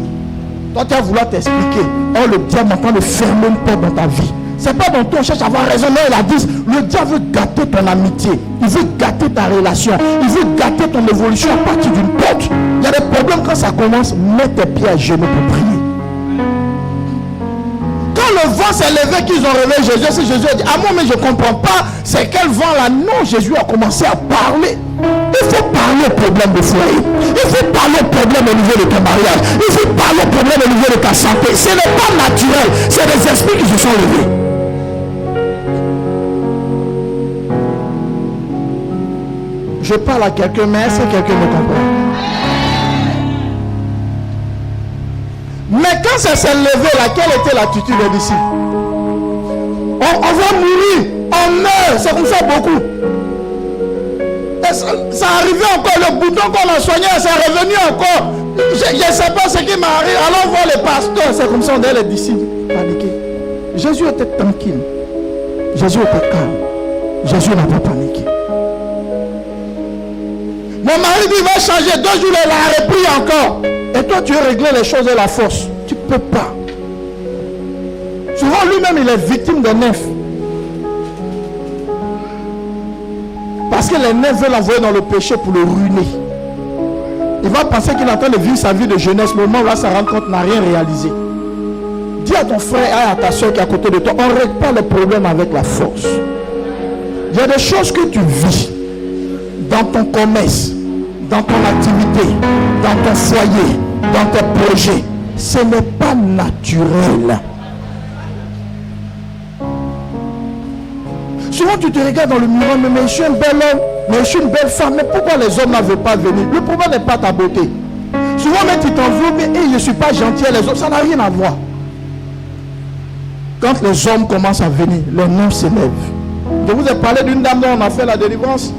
Toi tu vas vouloir t'expliquer. Oh, le diable est en train de fermer une porte dans ta vie. C'est pas dans toi, on cherche à avoir raison. Mais il a dit, le diable veut gâter ton amitié. Il veut gâter ta relation. Il veut gâter ton évolution à partir d'une porte. Il y a des problèmes quand ça commence. Mets tes pieds à genoux pour prier. Quand le vent s'est levé, qu'ils ont réveillé Jésus, si Jésus a dit, ah moi mais je ne comprends pas, c'est quel vent là? Non, Jésus a commencé à parler. Il faut parler au problème de foyer. Il faut parler au problème au niveau de ton mariage. Il faut parler au problème au niveau de ta santé. Ce n'est pas naturel. C'est des esprits qui se sont levés. Je parle à quelqu'un, mais est-ce que quelqu'un me comprend? Mais quand ça s'est levé là, quelle était l'attitude des disciples? On va mourir, on meurt, c'est comme ça beaucoup. Ça arrivait encore, le bouton qu'on a soigné, c'est revenu encore. Je ne sais pas ce qui m'arrive. Allons voir les pasteurs, c'est comme ça on est les disciples paniqués. Jésus était tranquille. Jésus était calme. Jésus n'a pas paniqué. Mon mari dit il va changer, 2 jours il a repris encore. Et toi tu veux régler les choses de la force. Tu ne peux pas. Souvent lui-même il est victime des nefs. Parce que les nefs veulent l'envoyer dans le péché pour le ruiner. Il va penser qu'il est en train de vivre sa vie de jeunesse. Le moment où là, ça rend compte, n'a rien réalisé. Dis à ton frère et à ta soeur qui est à côté de toi, on ne règle pas les problèmes avec la force. Il y a des choses que tu vis dans ton commerce, dans ton activité, dans ton foyer, dans tes projets. Ce n'est pas naturel. Souvent tu te regardes dans le miroir, mais je suis un bel homme, mais je suis une belle femme. Mais pourquoi les hommes ne veulent pas venir? Le problème n'est pas ta beauté. Souvent même tu t'en veux, mais je ne suis pas gentil à les hommes. Ça n'a rien à voir. Quand les hommes commencent à venir, les noms s'élèvent. Je vous ai parlé d'une dame dont on a fait la délivrance.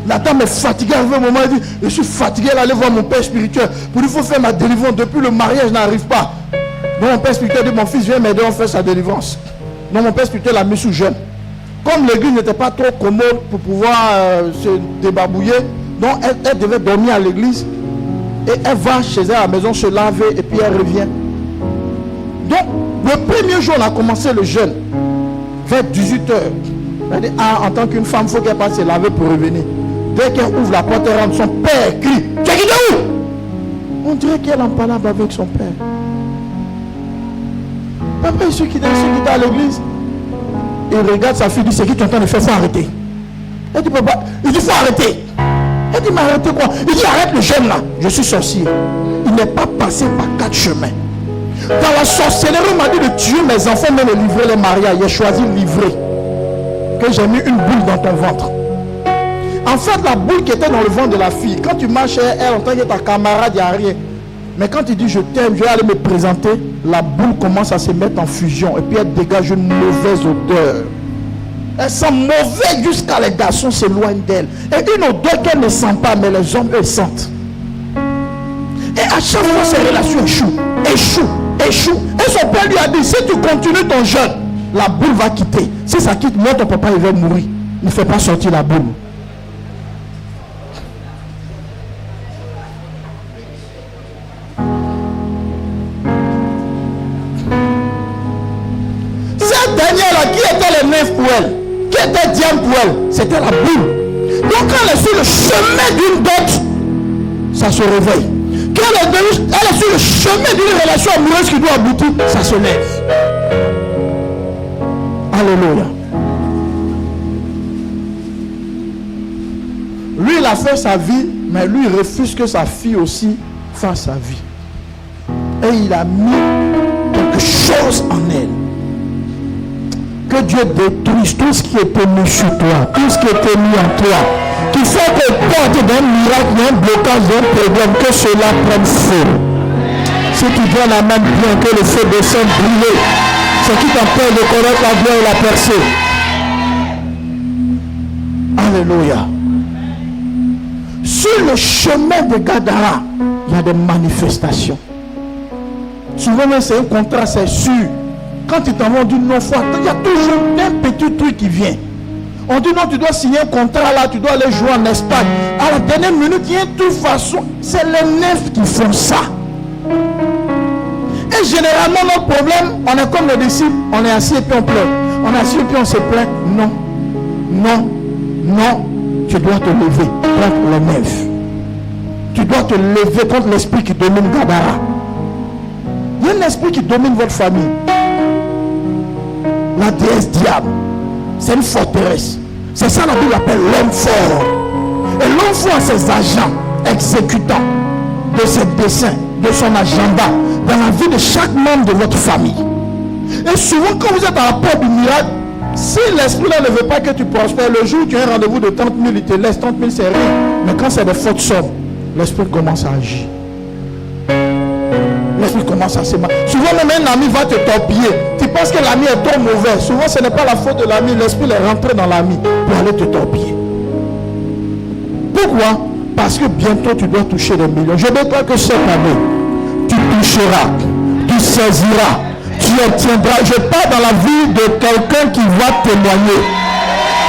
La dame est fatiguée. À un moment, elle dit, je suis fatiguée, elle allait voir mon père spirituel. Pour lui, il faut faire ma délivrance. Depuis le mariage, je n'arrive pas. Donc mon père spirituel dit, mon fils, viens m'aider, on fait sa délivrance. Donc mon père spirituel l'a mis sous jeûne. Comme l'église n'était pas trop commode pour pouvoir se débarbouiller, donc elle devait dormir à l'église. Et elle va chez elle à la maison se laver et puis elle revient. Donc le premier jour, on a commencé le jeûne. Vers 18h. Elle dit, en tant qu'une femme, il faut qu'elle passe se laver pour revenir. Dès qu'elle ouvre la porte, elle rentre, son père crie, tu es quitté où? On dirait qu'elle en parle avec son père. Papa, il se quitte à l'église. Il regarde sa fille, il dit, c'est qui tu es en train de faire? Il faut arrêter. Elle dit, papa, il dit, il faut arrêter. Elle dit, mais arrêtez quoi? Il dit, arrête le jeûne là. Je suis sorcier. Il n'est pas passé par 4 chemins. Dans la sorcellerie, on m'a dit de tuer mes enfants, même de livrer les mariages. Il a choisi de livrer. Que j'ai mis une boule dans ton ventre. En fait, la boule qui était dans le ventre de la fille, quand tu marches à elle en tant que ta camarade, il n'y a rien. Mais quand tu dis je t'aime, je vais aller me présenter, la boule commence à se mettre en fusion et puis elle dégage une mauvaise odeur. Elle sent mauvais jusqu'à les garçons s'éloignent d'elle. Et une odeur qu'elle ne sent pas, mais les hommes eux sentent. Et à chaque fois, ces relations échouent. Et son père lui a dit, si tu continues ton jeûne, la boule va quitter. Si ça quitte, moi ton papa il va mourir. Ne fais pas sortir la boule. Cette dernière-là, qui était les nefs pour elle? Qui était Diane pour elle? C'était la boule. Donc quand elle est sur le chemin d'une dot, ça se réveille. Quand elle est sur le chemin d'une relation amoureuse qui doit aboutir, ça se lève. Alléluia. Lui, il a fait sa vie, mais lui, il refuse que sa fille aussi fasse sa vie. Et il a mis quelque chose en elle. Que Dieu détruise tout ce qui était mis sur toi, tout ce qui était mis en toi, qui fait que porte d'un miracle, d'un blocage, d'un problème, que cela prenne feu. Si tu viens la main bien, que le feu descende brûler, ce qui t'empêche de connaître la gloire et la percée. Alléluia. Sur le chemin de Gadara, il y a des manifestations. Souvent, c'est un contrat, c'est sûr. Quand tu t'en vas, on dit non, il y a toujours un petit truc qui vient. On dit non, tu dois signer un contrat là, tu dois aller jouer en Espagne. À la dernière minute, il y a de toute façon, c'est les neufs qui font ça. Et généralement, notre problème, on est comme les disciples, on est assis et puis on pleure. On est assis et puis on se plaint. Non, non, non, tu dois te lever contre les neufs. Tu dois te lever contre l'esprit qui domine Gadara. Il y a un esprit qui domine votre famille. La déesse diable, c'est une forteresse. C'est ça la Bible appelle l'homme fort. Et l'homme fort a ses agents exécutants de ses desseins, de son agenda, dans la vie de chaque membre de votre famille. Et souvent, quand vous êtes à la porte du miracle, si l'esprit là ne veut pas que tu prospères, le jour où tu as un rendez-vous de 30 000, il te laisse 30 000, c'est rien. Mais quand c'est de fautes sommes, l'esprit commence à agir. L'esprit commence à se mal. Souvent même un ami va te torpiller. Tu penses que l'ami est trop mauvais. Souvent ce n'est pas la faute de l'ami. L'esprit est rentré dans l'ami pour aller te torpiller. Pourquoi? Parce que bientôt tu dois toucher des millions. Je déclare que cette année, tu toucheras, tu saisiras, tu obtiendras. Je parle dans la vie de quelqu'un qui va témoigner.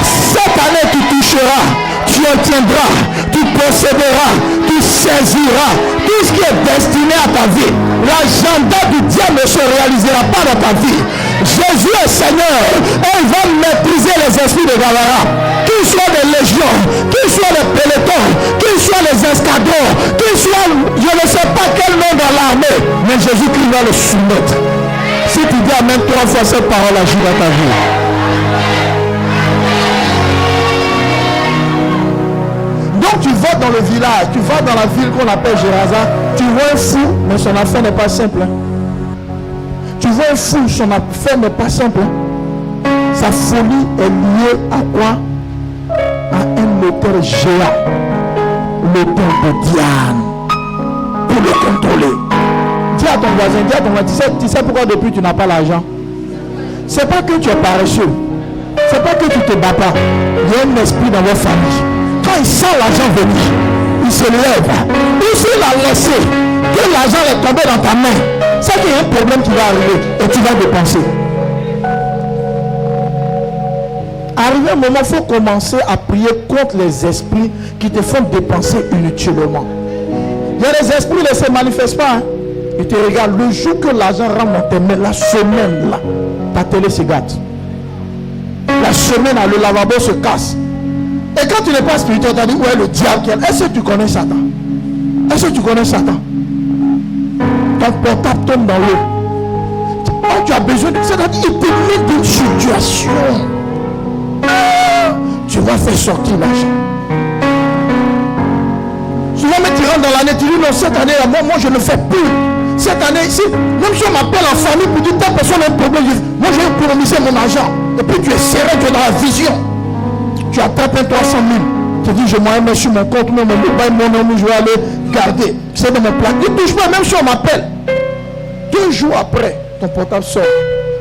Cette année tu toucheras, tu obtiendras, tu posséderas, tu saisiras tout ce qui est destiné à ta vie. L'agenda du diable ne se réalisera pas dans ta vie. Jésus est Seigneur et il va maîtriser les esprits de Gadara. Qu'ils soient des légions, qu'ils soient des pelotons, qu'ils soient des escadrons, qu'ils soient, je ne sais pas quel nom dans l'armée, mais Jésus-Christ va le soumettre. Si tu dis amen 3 fois cette parole agit dans ta vie. Donc tu vas dans le village, tu vas dans la ville qu'on appelle Gerasa, tu vois un fou, mais son affaire n'est pas simple. Tu vois un fou, son affaire n'est pas simple. Sa folie est liée à quoi? À un auteur géant, l'auteur de Diane, pour le contrôler. Dis à ton voisin, tu sais pourquoi depuis tu n'as pas l'argent? C'est pas que tu es paresseux, c'est pas que tu te bats pas. Il y a un esprit dans votre famille. Quand il sent l'argent venir, il se lève. Ou s'il a laissé que l'argent est tombé dans ta main, c'est qu'il y a un problème qui va arriver et tu vas dépenser. Arrivé un moment, il faut commencer à prier contre les esprits qui te font dépenser inutilement. Il y a des esprits qui ne se manifestent pas. Hein. Ils te regardent. Le jour que l'argent rentre dans tes mains, la semaine là, ta télé se gâte. La semaine là, le lavabo se casse. Et quand tu n'es pas spirituel, tu as dit, ouais, le diable, est-ce que tu connais Satan? Est-ce que tu connais Satan? Ton portable tombe dans l'eau. Oh, tu as besoin de ça. Il te met d'une situation. Tu vas faire sortir l'argent. Souvent, mais tu rentres dans l'année, tu dis, non, cette année, moi, je ne fais plus. Cette année, ici, même si on m'appelle en famille pour dire, telle personne a un problème, moi, je vais économiser mon argent. Et puis, tu es serré, tu es dans la vision. Tu attrapes un 300 000. Tu dis, je m'en sur mon compte, mon mobile, mon nom, je vais aller garder. C'est dans mon plat. Ne touche pas, même si on m'appelle. 2 jours après, ton portable sort.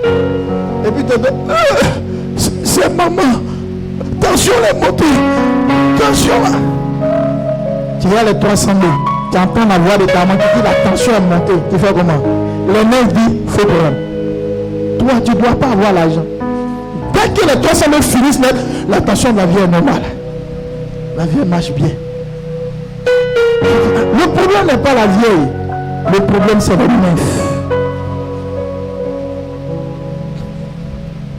Et puis tu te dis, c'est maman. Tension est montée. Tension là. Tu vois les 300 000. Tu entends la voix de ta maman qui dit, la tension est montée. Tu fais comment? Le mec dit, faux problème. Toi, tu ne dois pas avoir l'argent. Dès que les 300 000 finissent, la tension de la vie est normale. La vie marche bien. Le problème n'est pas la vieille. Le problème, c'est le neuf.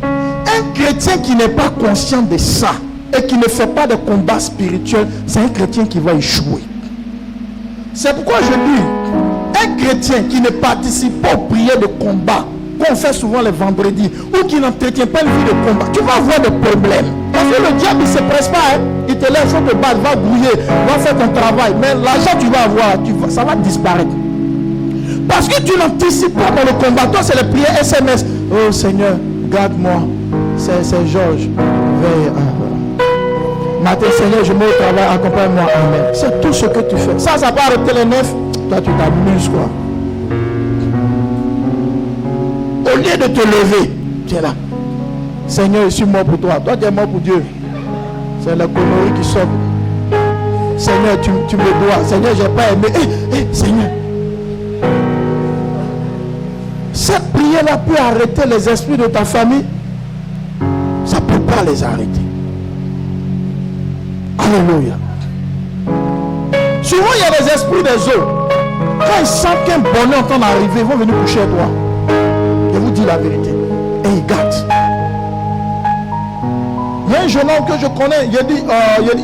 Un chrétien qui n'est pas conscient de ça et qui ne fait pas de combat spirituel, c'est un chrétien qui va échouer. C'est pourquoi je dis, un chrétien qui ne participe pas aux prières de combat qu'on fait souvent les vendredis, ou qui n'entretient pas une vie de combat, tu vas avoir des problèmes. Parce que le diable, il ne se presse pas. Hein. Il te laisse, il faut te battre, va grouiller, va faire ton travail. Mais l'argent tu vas avoir, ça va disparaître. Parce que tu n'anticipes pas dans le combat. Toi, c'est les prières SMS. Oh Seigneur, garde-moi. C'est Georges. Veille. Matin, Seigneur, je me mets au travail, accompagne-moi. Amen. C'est tout ce que tu fais. Ça va arrêter les 9. Toi, tu t'amuses, quoi. Au lieu de te lever, tu es là. Seigneur, je suis mort pour toi. Toi, tu es mort pour Dieu. C'est la connerie qui sort. Seigneur, tu me dois. Seigneur, je n'ai pas aimé. Seigneur. Cette prière-là peut arrêter les esprits de ta famille. Ça ne peut pas les arrêter. Alléluia. Souvent, il y a des esprits des eaux. Quand ils sentent qu'un bonheur est en train d'arriver, ils vont venir coucher à toi. Je vous dis la vérité. Et ils gâtent. Il y a un jeune homme que je connais,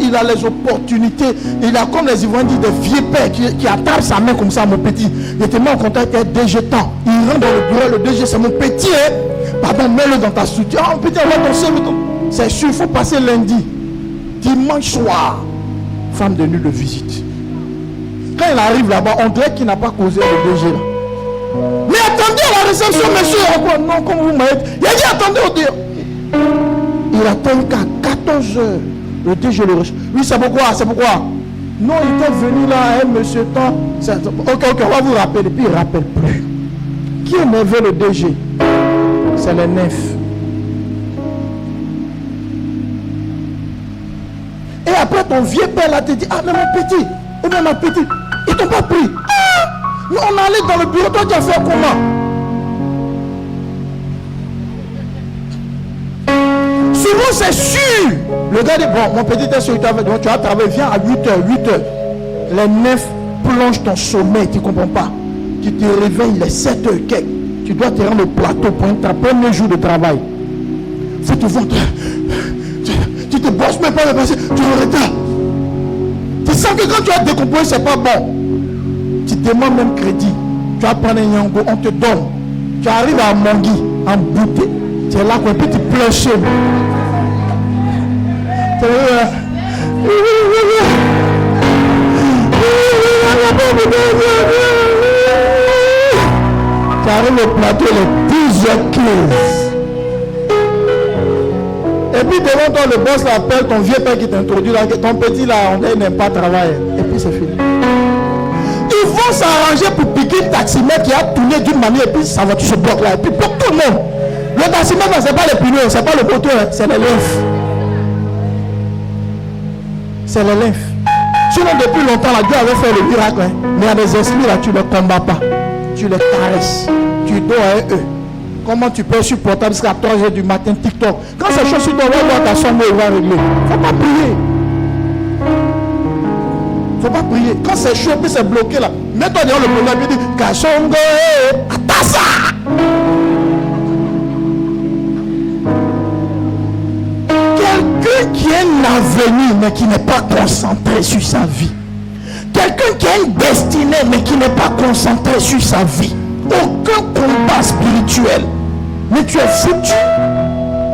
il a les opportunités. Il a, comme les Ivoiriens disent, des vieux pères qui attrapent sa main comme ça, mon petit. Il était mis en contact avec DG temps. Il rentre dans le bureau, le DG, c'est mon petit. Hein? Pardon, mets-le dans ta structure. Ah, mon petit, on va ton seul. C'est sûr, il faut passer lundi. Dimanche soir, femme de nuit le visite. Quand il arrive là-bas, on dirait qu'il n'a pas causé le DG là. Mais attendez à la réception, monsieur. Non, comme vous m'avez dit. Il a dit attendez au dehors. Il attend qu'à 14h. Le DG le reçoit. Oui, c'est pourquoi. Non, il était venu là, monsieur Tant. Ok, on va vous rappeler. Puis il ne rappelle plus. Qui énervait le DG? C'est les nefs. Et après, ton vieux père là te dit, ah, mais mon petit, ou bien ma petite, ils t'ont pas pris. Ah, mais on allait dans le bureau, toi tu as fait comment? Souvent c'est sûr. Le gars dit, bon, mon petit est sur toi, donc tu vas travailler, viens à 8h. Les nefs plongent ton sommeil, tu ne comprends pas. Tu te réveilles, il est 7h quelque. Tu dois te rendre au plateau pour ton premier jour de travail. Faut te voir. Tu te bosses même pas le passé, tu es en retard. Tu sens que quand tu as décomposé, c'est pas bon. Tu demandes même crédit. Tu vas prendre un yango, on te donne. Tu arrives à Mangui, en bouteille. Tu es là, et puis tu pleures chez moi. Tu arrives au plateau les 10h15. Et puis devant toi, le boss l'appelle, ton vieux père qui t'introduit là, ton petit là, on n'aime pas travailler. Et puis c'est fini. Ils vont s'arranger pour piquer le taximètre qui a tourné d'une manière et puis sa voiture se bloque là. Et puis pour tout le monde. Le taximètre, ce n'est pas les pneus, ce n'est pas le moteur, c'est les lymphes. C'est les lymphes. Sinon depuis longtemps, là, Dieu avait fait le miracle. Hein. Mais il y a des esprits là, tu ne les combats pas. Tu les caresses. Tu dors avec eux. Comment tu peux supporter jusqu'à 3h du matin TikTok? Quand ces choses tu dois voir ta chambre, il va régler. Il ne faut pas prier. Il ne faut pas prier. Quand c'est chaud, puis c'est bloqué là. Mets-toi derrière le programme et dis Kachongo, Atasa. Quelqu'un qui a un avenir mais qui n'est pas concentré sur sa vie. Quelqu'un qui a une destinée mais qui n'est pas concentré sur sa vie. Aucun combat spirituel. Mais tu es foutu.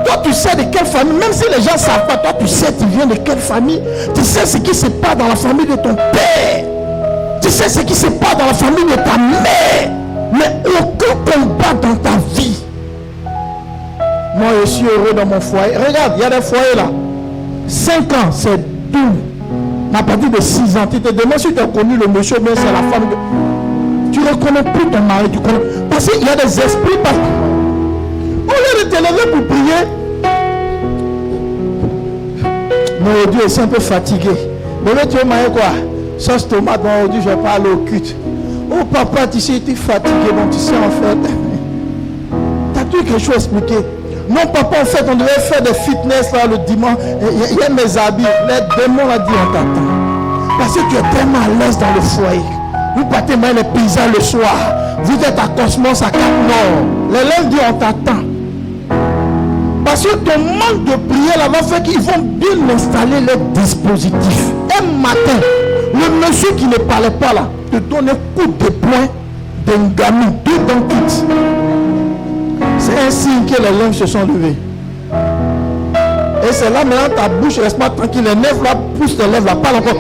Toi tu sais de quelle famille. Même si les gens ne savent pas, toi tu sais tu viens de quelle famille. Tu sais ce qui se passe dans la famille de ton père. Tu sais ce qui se passe dans la famille de ta mère. Mais aucun combat dans ta vie. Moi je suis heureux dans mon foyer. Regarde, il y a des foyers là. 5 ans c'est tout. À partir de 6 ans, tu te demandes si tu as connu le monsieur, mais c'est la femme de... Tu ne reconnais plus ton mari, tu connais. Parce qu'il y a des esprits. Au lieu de te lever pour prier, mon Dieu, c'est un peu fatigué. Mais là, tu es marié quoi? Sauce tomate, mon Dieu, je vais pas aller au culte. Oh papa, tu sais, tu es fatigué, donc tu sais en fait. T'as-tu quelque chose à expliquer? Non papa, en fait, on devait faire des fitness là le dimanche. Il y a mes habits. Les démons l'ont dit, on t'attend. Parce que tu es tellement à l'aise dans le foyer. Vous partez même les paysans le soir. Vous êtes à Cosmos, à Cap-Nord. L'élève dit on t'attend. Parce que ton manque de prière là va faire qu'ils vont bien installer les dispositifs. Un matin, le monsieur qui ne parlait pas là te donne un coup de poing d'un gamin, 2 dents quittes. C'est un signe que les lèvres se sont levées. Et c'est là maintenant ta bouche reste pas tranquille. Les lèvres là poussent tes lèvres là, parle encore.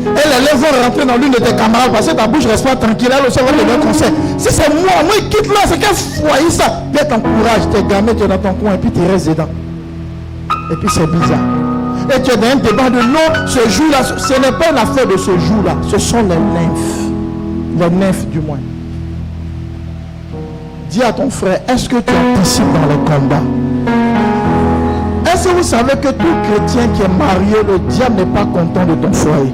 Et les lèvres vont rentrer dans l'une de tes camarades parce que ta bouche reste pas tranquille. Elle aussi va te donner un conseil. Si c'est moi quitte là, c'est quel foyer ça? Viens t'encourage, tes gamins, tu es dans ton coin et puis tu restes dedans. Et puis c'est bizarre. Et tu es dans un débat de non, ce jour-là, ce n'est pas une affaire de ce jour-là, ce sont les nymphes. Les nymphes du moins. Dis à ton frère, est-ce que tu anticipes dans le combat? Est-ce que vous savez que tout chrétien qui est marié, le diable n'est pas content de ton foyer?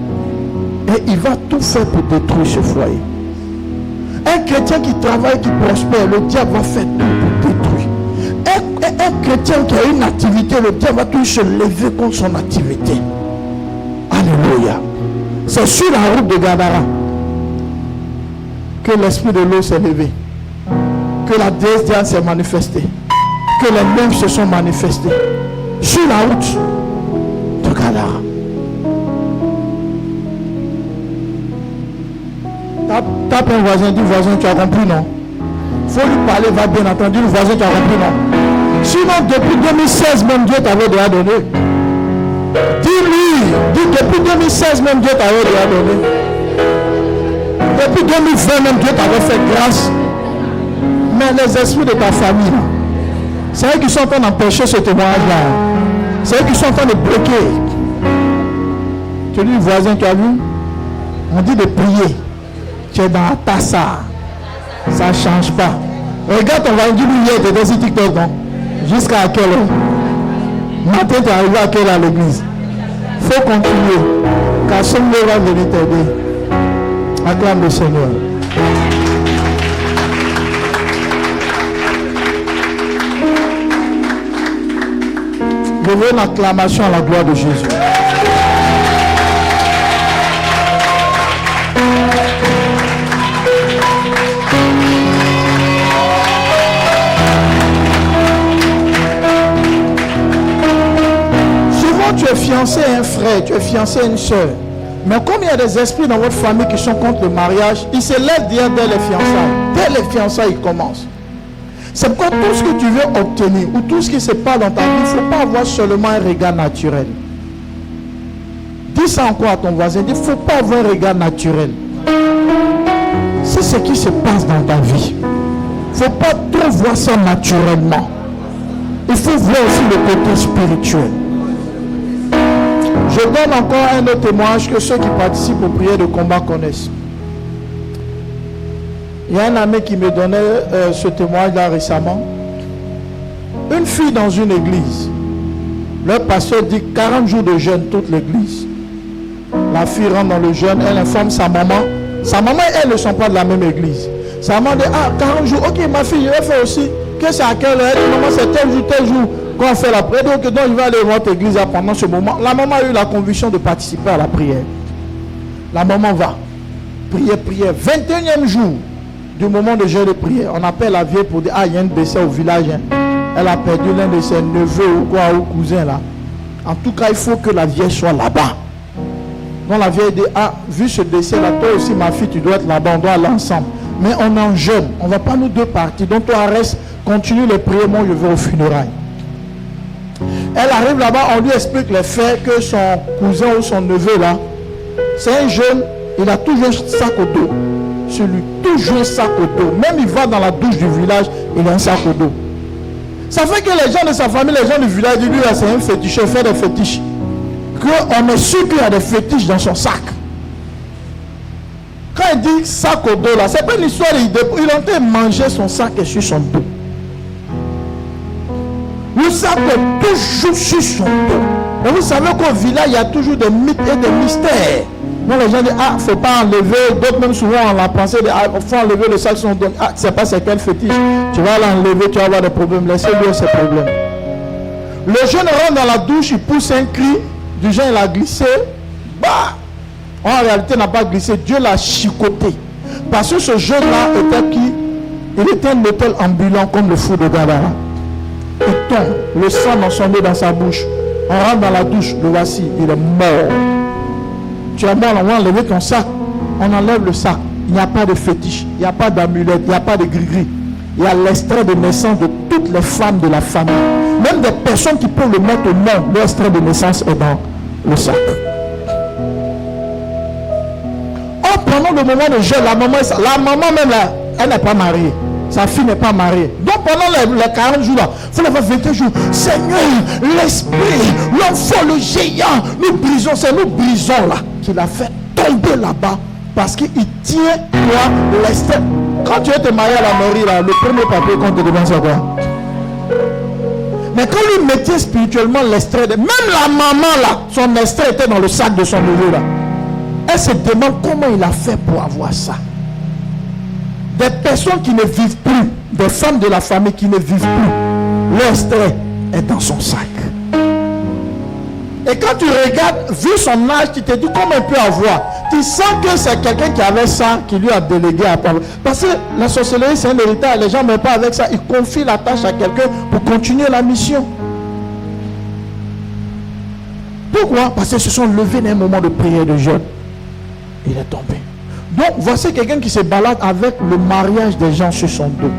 Et il va tout faire pour détruire ce foyer. Un chrétien qui travaille, qui prospère, le diable va faire tout pour détruire. Un chrétien qui a une activité, le diable va toujours se lever contre son activité. Alléluia. C'est sur la route de Gadara que l'esprit de l'eau s'est levé, que la déesse Diane s'est manifestée, que les nymphes se sont manifestées sur la route de Gadara. Tape un voisin, dis voisin, tu as compris, non? Faut lui parler, va bien entendu, le voisin, tu as compris, non? Sinon, depuis 2016, même Dieu t'avait déjà donné. Dis-lui, dis depuis 2016, même Dieu t'avait déjà donné. Depuis 2020, même Dieu t'avait fait grâce. Mais les esprits de ta famille, c'est eux qui sont en train d'empêcher ce témoignage-là. C'est eux qui sont en train de bloquer. Tu dis, voisin, tu as vu? On dit de prier. Tu es dans la tassa. Ça ne change pas. Regarde ton voisin, dis-lui hier, tu étais sur TikTok, non? Jusqu'à quelle heure? Matin, tu es arrivé à quelle heure à l'église? Il faut continuer. Car son Dieu va venir t'aider. Acclame le Seigneur. Je veux une acclamation à la gloire de Jésus. Tu es fiancé à un frère, tu es fiancé à une soeur. Mais comme il y a des esprits dans votre famille qui sont contre le mariage, ils se lèvent dès les fiançailles. Dès les fiançailles, ils commencent. C'est pourquoi tout ce que tu veux obtenir ou tout ce qui se passe dans ta vie, il ne faut pas avoir seulement un regard naturel. Dis ça encore à ton voisin, dis, il ne faut pas avoir un regard naturel. C'est ce qui se passe dans ta vie. Il ne faut pas trop voir ça naturellement. Il faut voir aussi le côté spirituel. Je donne encore un autre témoignage que ceux qui participent aux prières de combat connaissent. Il y a un ami qui me donnait ce témoignage-là récemment. Une fille dans une église. Le pasteur dit 40 jours de jeûne, toute l'église. La fille rentre dans le jeûne, elle informe sa maman. Sa maman et elle ne sont pas de la même église. Sa maman dit, 40 jours, ok ma fille, je vais faire aussi. Que c'est à quelle heure? Elle dit, maman, c'est tel jour. Quand on fait la prière, donc il va aller voir votre église pendant ce moment. La maman a eu la conviction de participer à la prière. La maman va. Prière. 21e jour du moment de jeûne de prière. On appelle la vieille pour dire, il y a un décès au village. Elle a perdu l'un de ses neveux ou cousins là. En tout cas, il faut que la vieille soit là-bas. Donc la vieille dit, vu ce décès là, toi aussi ma fille, tu dois être là-bas, on doit aller ensemble. Mais on est en jeûne, on ne va pas nous deux partir. Donc toi reste, continue les prières, moi je vais au funérailles. Elle arrive là-bas, on lui explique les faits que son cousin ou son neveu là, c'est un jeune, il a toujours un sac au dos. Celui, toujours un sac au dos. Même il va dans la douche du village, il a un sac au dos. Ça fait que les gens de sa famille, les gens du village, lui là c'est un féticheur, fait des fétiches. Qu'on est sûr qu'il y a des fétiches dans son sac. Quand il dit sac au dos là, c'est pas une histoire, il est en train de manger son sac et sur son dos. Le sac est toujours sur son dos. Et vous savez qu'au village, il y a toujours des mythes et des mystères. Donc les gens disent, il ne faut pas enlever. D'autres même souvent on l'a pensé, il faut enlever le sac sur son dos. Tu ne sais pas c'est quel fétiche. Tu vas l'enlever, tu vas avoir des problèmes. Laissez-lui ces problèmes. Le jeune rentre dans la douche, il pousse un cri. Du genre, il a glissé. Bah! En réalité, il n'a pas glissé. Dieu l'a chicoté. Parce que ce jeune-là était qui? Il était un hôtel ambulant comme le fou de Gadara. Il tombe, le sang dans son nez, dans sa bouche. On rentre dans la douche, le voici, il est mort. Tu es mort, on va enlever ton sac. on enlève le sac. Il n'y a pas de fétiche, il n'y a pas d'amulette, il n'y a pas de gris-gris. Il y a l'extrait de naissance de toutes les femmes de la famille. Même des personnes qui peuvent le mettre au nom, l'extrait de naissance est dans le sac. En prenant le moment de jeûne, la maman même là, elle n'est pas mariée. Sa fille n'est pas mariée. Donc pendant les 40 jours là, il faut la faire 21 jours. Seigneur, l'esprit, l'enfant, le géant, nous brisons, c'est nous brisons là, qu'il a fait tomber là-bas parce qu'il tient toi l'extrait. Quand tu es te marié à la mairie là, le premier papier qu'on te demande c'est quoi? Mais quand lui mettait spirituellement l'extrait, même la maman là, son extrait était dans le sac de son neveu là. Elle se demande comment il a fait pour avoir ça. Des personnes qui ne vivent plus, des femmes de la famille qui ne vivent plus, l'extrait est dans son sac. Et quand tu regardes, vu son âge, tu te dis comment il peut avoir. Tu sens que c'est quelqu'un qui avait ça, qui lui a délégué à part. Parce que la sorcellerie, c'est un héritage. Les gens ne meurent pas avec ça. Ils confient la tâche à quelqu'un pour continuer la mission. Pourquoi? Parce qu'ils se sont levés dans un moment de prière de jeûne. Il est tombé. Donc, voici quelqu'un qui se balade avec le mariage des gens sur son dos.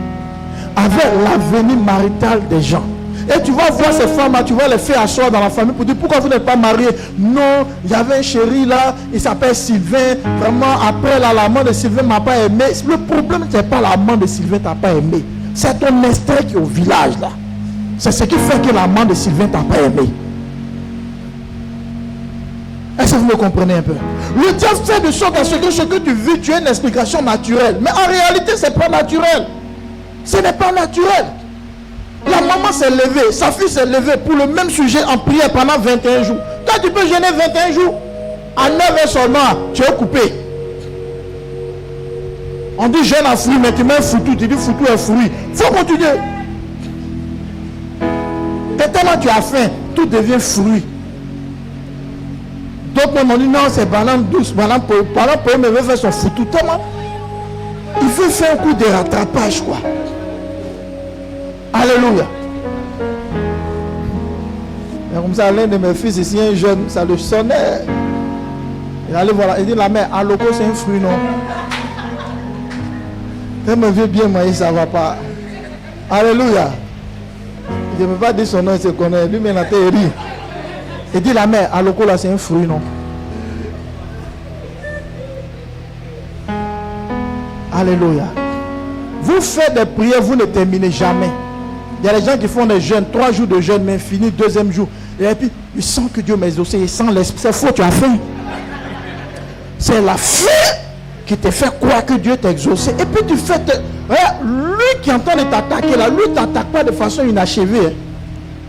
Avec l'avenir marital des gens. Et tu vas voir ces femmes-là, tu vas les faire asseoir dans la famille pour dire pourquoi vous n'êtes pas mariés. Non, il y avait un chéri là, il s'appelle Sylvain. Vraiment, après là, l'amant de Sylvain ne m'a pas aimé. Le problème, ce n'est pas l'amant de Sylvain ne t'a pas aimé. C'est ton extrait qui est au village là. C'est ce qui fait que l'amant de Sylvain ne t'a pas aimé. Est-ce que vous me comprenez un peu? Le diable fait de sorte à ce que tu vis, tu as une explication naturelle. Mais en réalité, ce n'est pas naturel. Ce n'est pas naturel. La maman s'est levée, sa fille s'est levée pour le même sujet en prière pendant 21 jours. Toi, tu peux jeûner 21 jours. À 9 heures seulement, tu es coupé. On dit jeûne à fruit, mais tu mets foutu, tu dis foutu à fruit. Il faut continuer. Et tellement tu as faim, tout devient fruit. D'autres même on dit non, c'est banane douce, banane pour mais veut faire son foutu. Tellement, il veut faire un coup de rattrapage, quoi. Alléluia. Et comme ça, l'un de mes fils ici, un jeune, ça le sonnait. Il allait voir, il dit la mère, un loco c'est un fruit, non? Elle me veut bien, moi, ça ne va pas. Alléluia. Je ne peux pas dire son nom, il se connaît. Lui, mais il a été ri. Il dit la mère, un loco là, c'est un fruit, non? Alléluia. Vous faites des prières, vous ne terminez jamais. Il y a des gens qui font des jeûnes, 3 jours de jeûne, mais fini, 2e jour. Et puis, ils sentent que Dieu m'a exaucé, ils sentent l'esprit. C'est faux, tu as faim. C'est la faim qui te fait croire que Dieu t'a exaucé. Et puis tu fais... lui qui est en train de t'attaquer là, lui ne t'attaque pas de façon inachevée.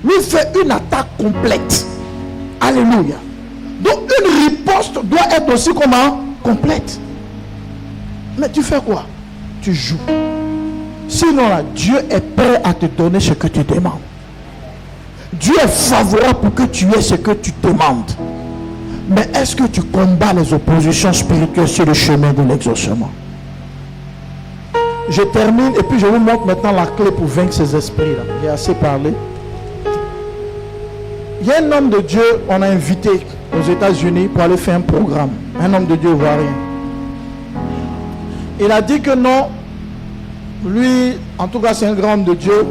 Lui fait une attaque complète. Alléluia. Donc une riposte doit être aussi comment? Complète. Mais tu fais quoi? Tu joues. Sinon là, Dieu est prêt à te donner ce que tu demandes. Dieu est favorable pour que tu aies ce que tu demandes. Mais est-ce que tu combats les oppositions spirituelles sur le chemin de l'exaucement? Je termine et puis je vous montre maintenant la clé pour vaincre ces esprits-là. J'ai assez parlé. Il y a un homme de Dieu, on a invité aux États-Unis pour aller faire un programme. Un homme de Dieu ivoirien. Il a dit que non, lui, en tout cas c'est un grand homme de Dieu.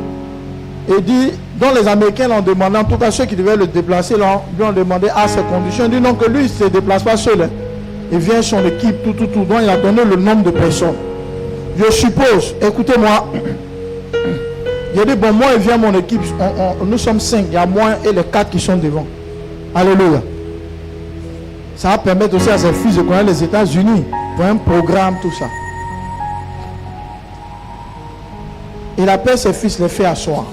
Et dit, dont les Américains l'ont demandé, en tout cas ceux qui devaient le déplacer, lui ont demandé à ses conditions. Il dit non, que lui, il ne se déplace pas seul. Hein. Il vient son équipe, tout. Donc il a donné le nombre de personnes. Je suppose, écoutez-moi, il a dit, bon, moi, il vient mon équipe, nous sommes 5, il y a moi et les 4 qui sont devant. Alléluia. Ça va permettre aussi à ses fils de connaître les États-Unis pour un programme, tout ça. Il appelle ses fils, les fait asseoir.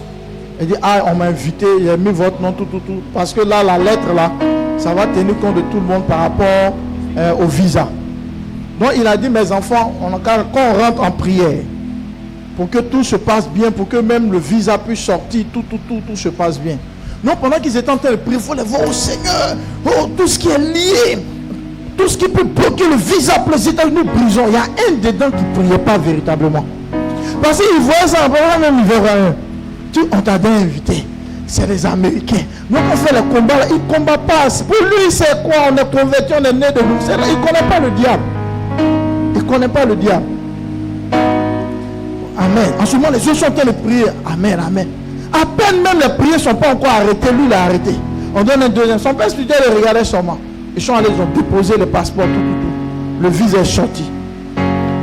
Il dit, ah, on m'a invité, il a mis votre nom, tout. Parce que là, la lettre, là, ça va tenir compte de tout le monde par rapport au visa. Donc, il a dit, mes enfants, quand on rentre en prière, pour que tout se passe bien, pour que même le visa puisse sortir, tout se passe bien. Non, pendant qu'ils étaient en train de prier, il faut les voir au Seigneur. Oh, tout ce qui est lié, tout ce qui peut bloquer le visa pour les États-Unis, nous brisons. Il y a un dedans qui ne priait pas véritablement. Parce qu'il voit ça, même il verra un. On t'a bien invité. C'est les Américains. Donc on fait les combats là. Ils ne combattent pas. Pour lui, c'est quoi? On est convertis, on est né de nous. Il ne connaît pas le diable. Il ne connaît pas le diable. Amen. En ce moment, les autres sont en train de prier. Amen, amen. À peine même les prières ne sont pas encore arrêtées. Lui, il a arrêté. On donne un deuxième. Son père spirituel, il regardait seulement. Ils sont allés, ils ont déposé le passeport, tout. Le visa est sorti.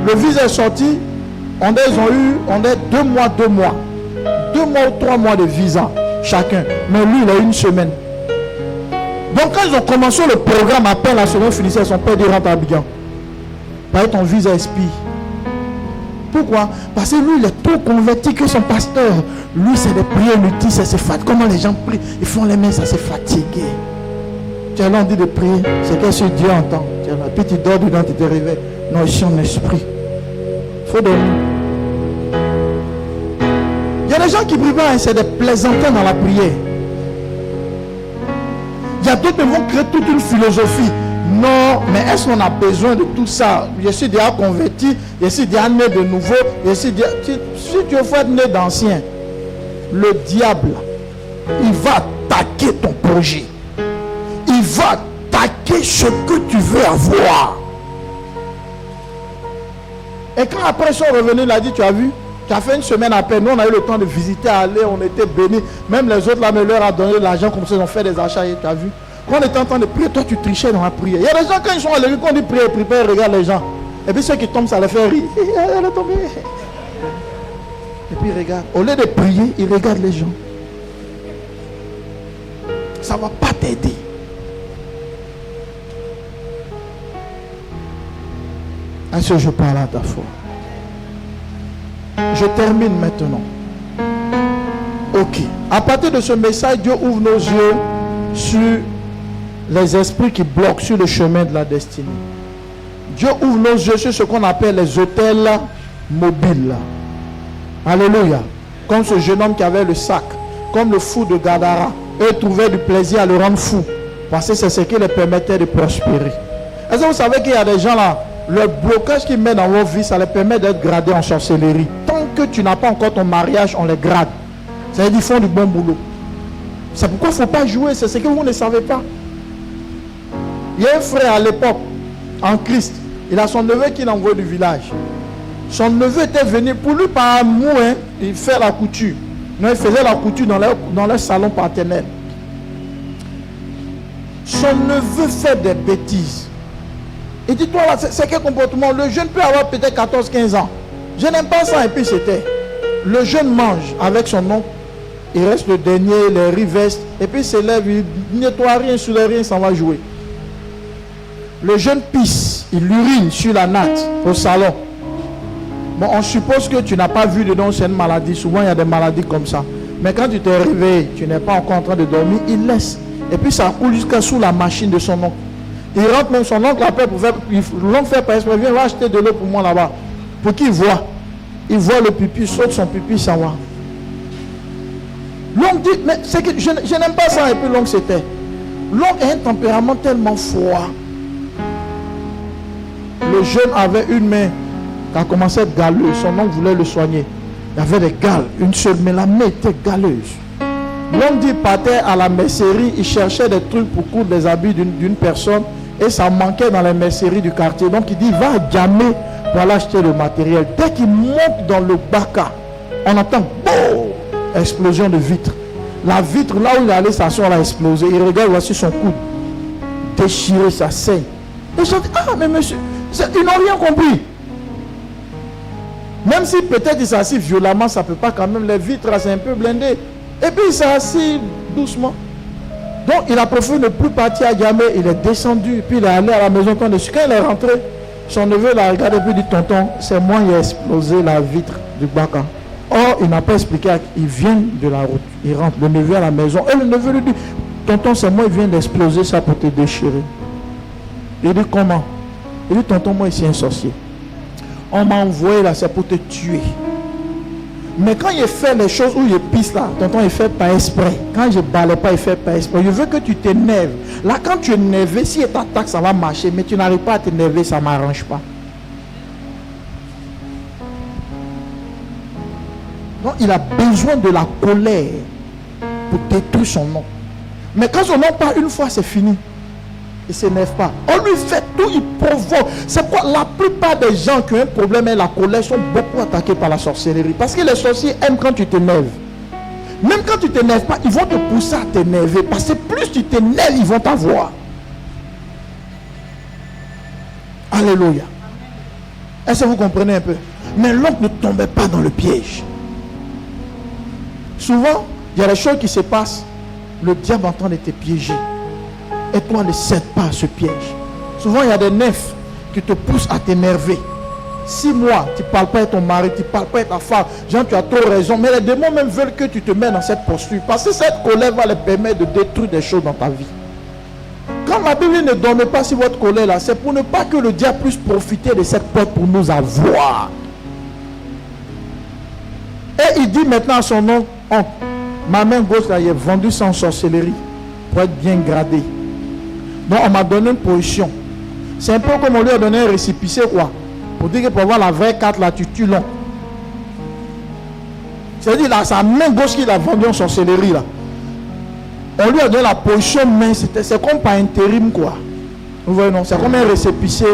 Le visa est sorti. On a 2 mois. 2 mois ou 3 mois de visa chacun. Mais lui, il a 1 semaine. Donc quand ils ont commencé le programme, à peine la semaine finissait, son père dit rentre à Abidjan. Parce que ton visa expire. Pourquoi? Parce que lui, il est trop converti que son pasteur. Lui, c'est des prières inutiles, ça se fatigue. Comment les gens prient? Ils font les mains, ça se fatigue. Tu as dit de prier, c'est que ce Dieu entend. Puis tu dors dedans, tu te réveilles. Non, ici en esprit. Il faut dormir. Il y a des gens qui prient pas, c'est des plaisantins dans la prière. Il y a d'autres qui vont créer toute une philosophie. Non, mais est-ce qu'on a besoin de tout ça? Je suis déjà converti, je suis déjà né de nouveau, si tu veux être né d'ancien, le diable, il va attaquer ton projet. Il va attaquer ce que tu veux avoir. Et quand après ils sont revenus, il a dit, tu as vu? Tu as fait 1 semaine après, nous on a eu le temps de visiter, aller, on était bénis. Même les autres là, mais leur a donné de l'argent comme ça, ils ont fait des achats, tu as vu? Quand on était en train de prier, toi tu trichais dans la prière. Il y a des gens quand ils sont à l'église, quand on dit prier, ils regardent les gens. Et puis ceux qui tombent, ça les fait rire. Elle est tombée. Et puis ils regardent. Au lieu de prier, ils regardent les gens. Ça ne va pas t'aider. Est-ce que je parle à ta foi? Je termine maintenant. Ok. À partir de ce message, Dieu ouvre nos yeux sur les esprits qui bloquent sur le chemin de la destinée. Dieu ouvre nos yeux sur ce qu'on appelle les hôtels mobiles. Alléluia. Comme ce jeune homme qui avait le sac, comme le fou de Gadara. Eux trouvaient du plaisir à le rendre fou, parce que c'est ce qui leur permettait de prospérer. Est-ce que vous savez qu'il y a des gens là, le blocage qu'ils mettent dans votre vie, ça leur permet d'être gradés en sorcellerie. Tant que tu n'as pas encore ton mariage, on les grade. C'est-à-dire qu'ils font du bon boulot. C'est pourquoi il ne faut pas jouer, c'est ce que vous ne savez pas. Il y a un frère à l'époque, en Christ, il a son neveu qui l'envoie du village. Son neveu était venu, pour lui par amour, il fait la couture. Non, il faisait la couture dans leur salon paternel. Son neveu fait des bêtises. Et dis-toi là, c'est quel comportement? Le jeune peut avoir peut-être 14-15 ans. Je n'aime pas ça, et puis c'était. Le jeune mange avec son oncle. Il reste le dernier, les riz vestent. Et puis il se lève, il nettoie rien, sous les rien, il s'en va jouer. Le jeune pisse, il urine sur la natte au salon. Bon, on suppose que tu n'as pas vu dedans, c'est une maladie. Souvent, il y a des maladies comme ça. Mais quand tu t'es réveillé, tu n'es pas encore en train de dormir, il laisse. Et puis ça coule jusqu'à sous la machine de son oncle. Il rentre même, son oncle l'appelle pour faire... L'oncle fait par esprit, viens, va acheter de l'eau pour moi là-bas. Pour qu'il voit. Il voit le pipi, saute son pipi, ça va. L'oncle dit, mais c'est que je n'aime pas ça. Et puis l'oncle c'était. L'oncle a un tempérament tellement froid. Le jeune avait une main qui a commencé à être galeuse. Son oncle voulait le soigner. Il y avait des gales, une seule, mais la main était galeuse. L'homme dit, partait à la mercerie, il cherchait des trucs pour coudre des habits d'une personne et ça manquait dans les merceries du quartier. Donc il dit, va à Djamé pour aller acheter le matériel. Dès qu'il monte dans le baka, on entend boum, explosion de vitre. La vitre, là où il allait s'asseoir, a explosé. Il regarde, voici son coude déchiré, ça saigne. Et je dis, ah, mais monsieur, ils n'ont rien compris. Même si peut-être il s'est assis violemment, ça ne peut pas quand même. Les vitres, c'est un peu blindé. Et puis il s'est assis doucement. Donc il a préféré ne plus partir à Djamé. Il est descendu. Puis il est allé à la maison. Quand il est rentré, son neveu l'a regardé et puis dit, tonton, c'est moi qui ai explosé la vitre du Baka. Or, il n'a pas expliqué. Il vient de la route. Il rentre. Le neveu à la maison. Et le neveu lui dit, tonton, c'est moi qui viens d'exploser ça pour te déchirer. Il dit, comment? Il dit, tonton, moi ici un sorcier. On m'a envoyé là, c'est pour te tuer. Mais quand il fait les choses où il pisse là, tonton, il fait pas exprès. Quand je balaye pas, il fait pas exprès. Je veux que tu t'énerves. Là, quand tu es énervé, si il t'attaque, ça va marcher. Mais tu n'arrives pas à t'énerver, ça ne m'arrange pas. Donc, il a besoin de la colère pour détruire son nom. Mais quand son nom part une fois, c'est fini. Il ne s'énerve pas. On lui fait tout, il provoque. C'est quoi? La plupart des gens qui ont un problème avec la colère sont beaucoup attaqués par la sorcellerie. Parce que les sorciers aiment quand tu t'énerves. Même quand tu ne t'énerves pas, ils vont te pousser à t'énerver. Parce que plus tu t'énerves, ils vont t'avoir. Alléluia. Est-ce que vous comprenez un peu? Mais l'homme ne tombait pas dans le piège. Souvent, il y a des choses qui se passent. Le diable est en train de te piéger. Et toi, ne cède pas à ce piège. Souvent, il y a des nefs qui te poussent à t'énerver. 6 mois, tu ne parles pas avec ton mari, tu ne parles pas avec ta femme. Jean, tu as trop raison. Mais les démons même veulent que tu te mets dans cette posture. Parce que cette colère va les permettre de détruire des choses dans ta vie. Quand la Bible ne donne pas sur votre colère là, c'est pour ne pas que le diable puisse profiter de cette porte pour nous avoir. Et il dit maintenant à son oncle, ma main gauche là, il est vendu sans sorcellerie pour être bien gradé. Donc on m'a donné une position. C'est un peu comme on lui a donné un récépissé quoi. Pour dire que pour avoir la vraie carte là, tu tues l'homme. C'est-à-dire là, sa main gauche qu'il a vendu en sorcellerie là. On lui a donné la position main, c'est comme par intérim quoi. Vous voyez non, c'est comme un récépissé.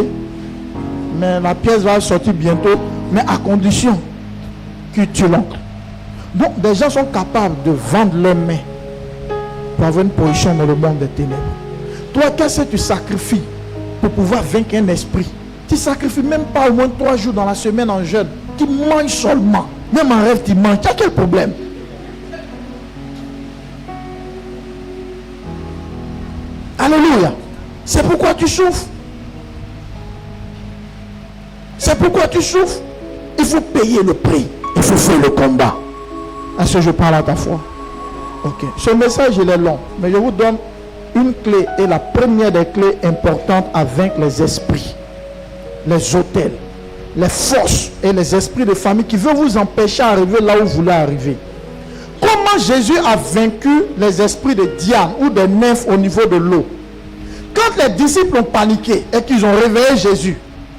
Mais la pièce va sortir bientôt, mais à condition que tu l'oncle. Donc des gens sont capables de vendre leurs mains pour avoir une position dans le monde des ténèbres. Toi, qu'est-ce que tu sacrifies pour pouvoir vaincre un esprit? Tu sacrifies même pas au moins 3 jours dans la semaine en jeûne. Tu manges seulement. Même en rêve, tu manges. Tu as quel problème? Alléluia. C'est pourquoi tu souffres. C'est pourquoi tu souffres. Il faut payer le prix. Il faut faire le combat. Est-ce que je parle à ta foi? Ok. Ce message, il est long. Mais je vous donne une clé. Et la première des clés importantes à vaincre les esprits, les hôtels, les forces et les esprits de famille qui veulent vous empêcher d'arriver là où vous voulez arriver. Comment Jésus a vaincu les esprits de Diane ou des nymphes au niveau de l'eau? Quand les disciples ont paniqué et qu'ils ont réveillé Jésus,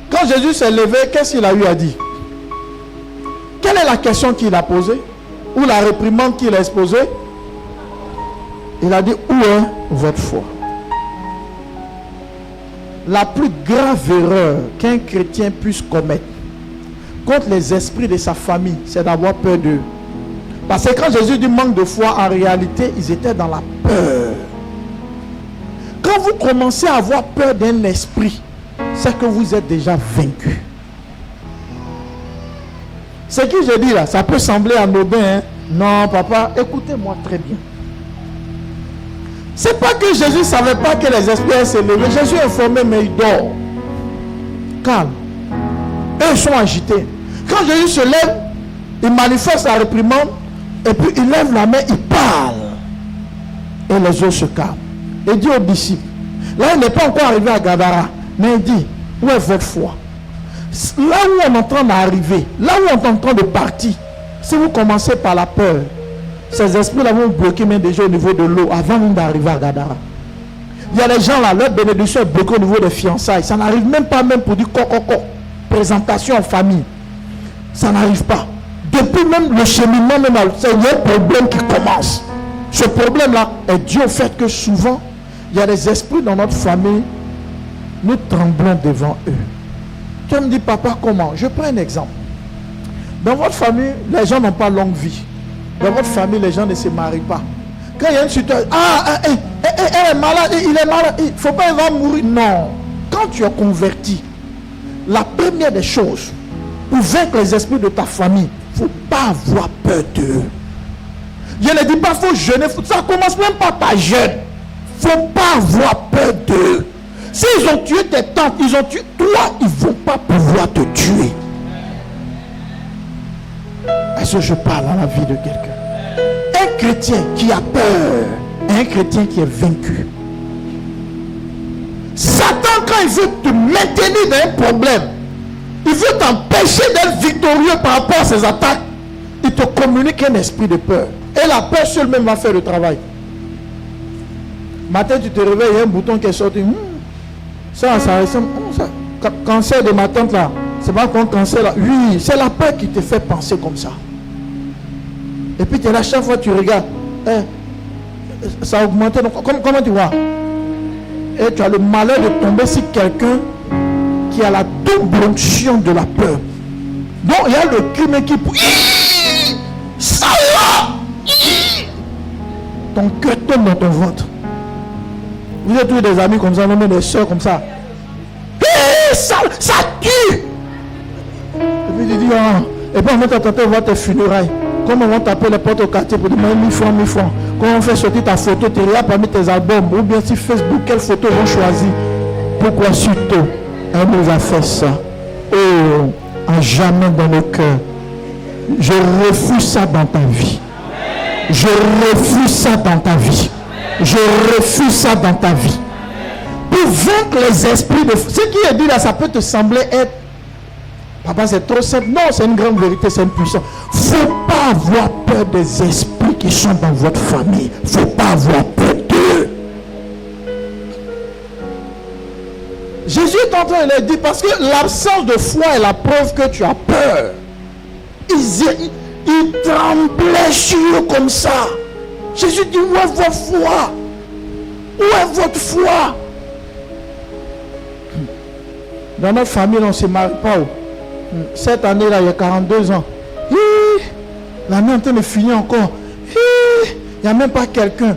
quand Jésus s'est levé, qu'est-ce qu'il a eu à dire? Quelle est la question qu'il a posée? Ou la réprimande qu'il a exposée? Il a dit, où est votre foi? La plus grave erreur qu'un chrétien puisse commettre contre les esprits de sa famille, c'est d'avoir peur d'eux. Parce que quand Jésus dit manque de foi, en réalité, ils étaient dans la peur. Quand vous commencez à avoir peur d'un esprit, c'est que vous êtes déjà vaincu. Ce que je dis là, ça peut sembler anodin. Hein? Non, papa, écoutez-moi très bien. C'est pas que Jésus ne savait pas que les esprits allaient se lever. Jésus est informé, mais il dort. Calme. Eux, ils sont agités. Quand Jésus se lève, il manifeste la réprimande, et puis il lève la main, il parle. Et les autres se calment. Il dit aux disciples, là il n'est pas encore arrivé à Gadara, mais il dit, où est votre foi? Là où on est en train d'arriver, là où on est en train de partir, si vous commencez par la peur, ces esprits-là vont bloquer même déjà au niveau de l'eau avant même d'arriver à Gadara. Il y a des gens là, leur bénédiction est bloquée au niveau des fiançailles. Ça n'arrive même pas même pour dire coco, présentation en famille. Ça n'arrive pas. Depuis même le cheminement, même il y a un problème qui commence. Ce problème-là est dû au fait que souvent, il y a des esprits dans notre famille, nous tremblons devant eux. Tu me dis, papa, comment? Je prends un exemple. Dans votre famille, les gens n'ont pas longue vie. Dans votre famille, les gens ne se marient pas. Quand il y a une situation, elle est malade, il est malade, il ne faut pas, il va mourir. Non. Quand tu es converti, la première des choses, pour vaincre les esprits de ta famille, il ne faut pas avoir peur d'eux. Je ne dis pas qu'il faut jeûner, ça commence même pas par jeûne. Il ne faut pas avoir peur d'eux. S'ils ont tué tes tantes, ils ont tué toi, ils ne vont pas pouvoir te tuer. Est-ce que je parle à la vie de quelqu'un? Un chrétien qui a peur, un chrétien qui est vaincu. Satan, quand il veut te maintenir dans un problème, il veut t'empêcher d'être victorieux par rapport à ses attaques, il te communique un esprit de peur. Et la peur seule même va faire le travail. Matin, tu te réveilles, il y a un bouton qui est sorti. Ça ressemble. Cancer de ma tante là. C'est pas un cancer là. Oui, c'est la peur qui te fait penser comme ça. Et puis tu es là, chaque fois tu regardes. Ça a augmenté. Donc, comment tu vois? Et tu as le malheur de tomber sur quelqu'un qui a la double onction de la peur. Donc il y a le crime qui ça là, ton cœur tombe dans ton ventre. Vous êtes tous des amis comme ça, non mais des soeurs comme ça. Ça tue. Et puis tu dis, et puis on va t'attendre voir tes funérailles. Comment on va taper les portes au quartier pour demander 1000 francs, 1000 francs. Comment on fait sortir ta photo, tu es là parmi tes albums. Ou bien sur Facebook, quelle photo ils vont choisir. Pourquoi surtout elle nous a fait ça? Oh, à jamais dans nos cœurs. Je refuse ça dans ta vie. Je refuse ça dans ta vie. Je refuse ça dans ta vie. Pour vaincre les esprits de... Ce qui est dit là, ça peut te sembler être... Papa, c'est trop simple. Non, c'est une grande vérité, c'est une puissance. Il ne faut pas avoir peur des esprits qui sont dans votre famille. Il ne faut pas avoir peur d'eux. Jésus est en train de le dire parce que l'absence de foi est la preuve que tu as peur. Ils tremblaient sur eux comme ça. Jésus dit, où est votre foi? Où est votre foi? Dans notre famille, on ne se marie pas. Cette année-là, il y a 42 ans. L'année est en train de finir encore. Il n'y a même pas quelqu'un.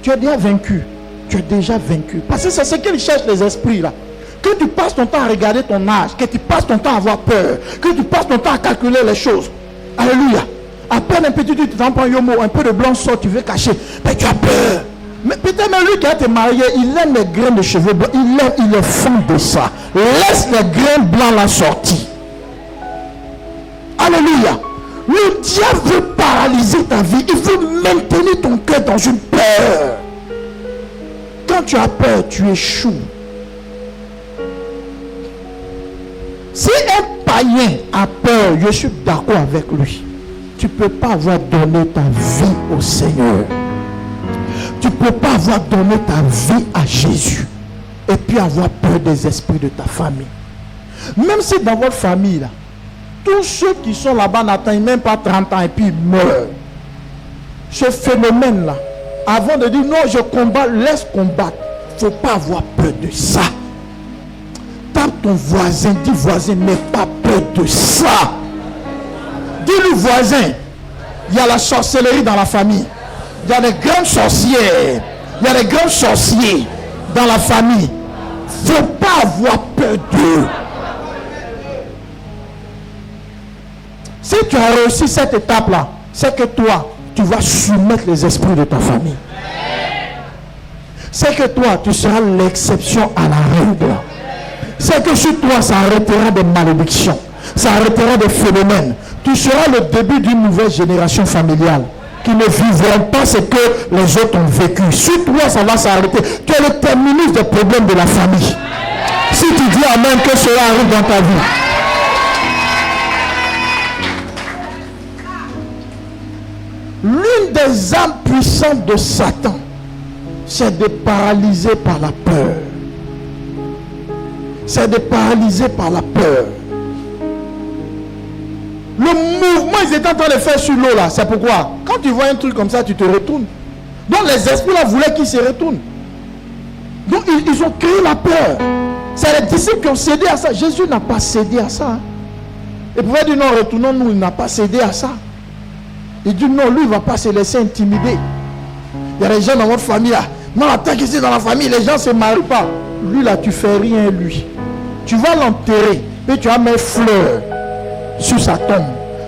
Tu es déjà vaincu. Tu es déjà vaincu. Parce que c'est ce qu'ils cherchent les esprits là. Que tu passes ton temps à regarder ton âge. Que tu passes ton temps à avoir peur. Que tu passes ton temps à calculer les choses. Alléluia. À peine un petit truc, tu t'en prends un peu de blanc sort, tu veux cacher. Mais tu as peur. Mais peut-être même lui qui a été marié, il aime les grains de cheveux blancs. Il est fan de ça. Laisse les grains blancs la sortie. Alléluia. Le diable veut paralyser ta vie. Il veut maintenir ton cœur dans une peur. Quand tu as peur, tu échoues. Si un païen a peur, je suis d'accord avec lui. Tu ne peux pas avoir donné ta vie au Seigneur. Tu ne peux pas avoir donné ta vie à Jésus. Et puis avoir peur des esprits de ta famille. Même si dans votre famille, là, tous ceux qui sont là-bas n'atteignent même pas 30 ans et puis ils meurent. Ce phénomène-là, avant de dire non, je combats, laisse combattre. Il ne faut pas avoir peur de ça. Tape ton voisin, dis voisin, n'aie pas peur de ça. Dis-lui voisin, il y a la sorcellerie dans la famille. Il y a des grands sorcières. Il y a des grands sorciers dans la famille. Il ne faut pas avoir peur d'eux. Si tu as réussi cette étape-là, c'est que toi, tu vas soumettre les esprits de ta famille. C'est que toi, tu seras l'exception à la règle. C'est que sur toi, ça arrêtera des malédictions. Ça arrêtera des phénomènes. Tu seras le début d'une nouvelle génération familiale qui ne vivront pas ce que les autres ont vécu. Sur toi, ça va s'arrêter. Tu es le terminus des problèmes de la famille. Si tu dis amen, que cela arrive dans ta vie. L'une des âmes puissantes de Satan, c'est de paralyser par la peur. C'est de paralyser par la peur. Le mouvement ils étaient en train de faire sur l'eau là, c'est pourquoi quand tu vois un truc comme ça, tu te retournes. Donc les esprits là voulaient qu'ils se retournent. Donc ils ont créé la peur. C'est les disciples qui ont cédé à ça. Jésus n'a pas cédé à ça. Hein. Il pouvait dire non, retournons-nous, il n'a pas cédé à ça. Il dit non, lui il ne va pas se laisser intimider. Il y a des gens dans votre famille là. Non, attends qu'ici dans la famille, les gens ne se marient pas. Lui là, tu fais rien lui. Tu vas l'enterrer, puis tu vas mettre fleurs sur sa tombe.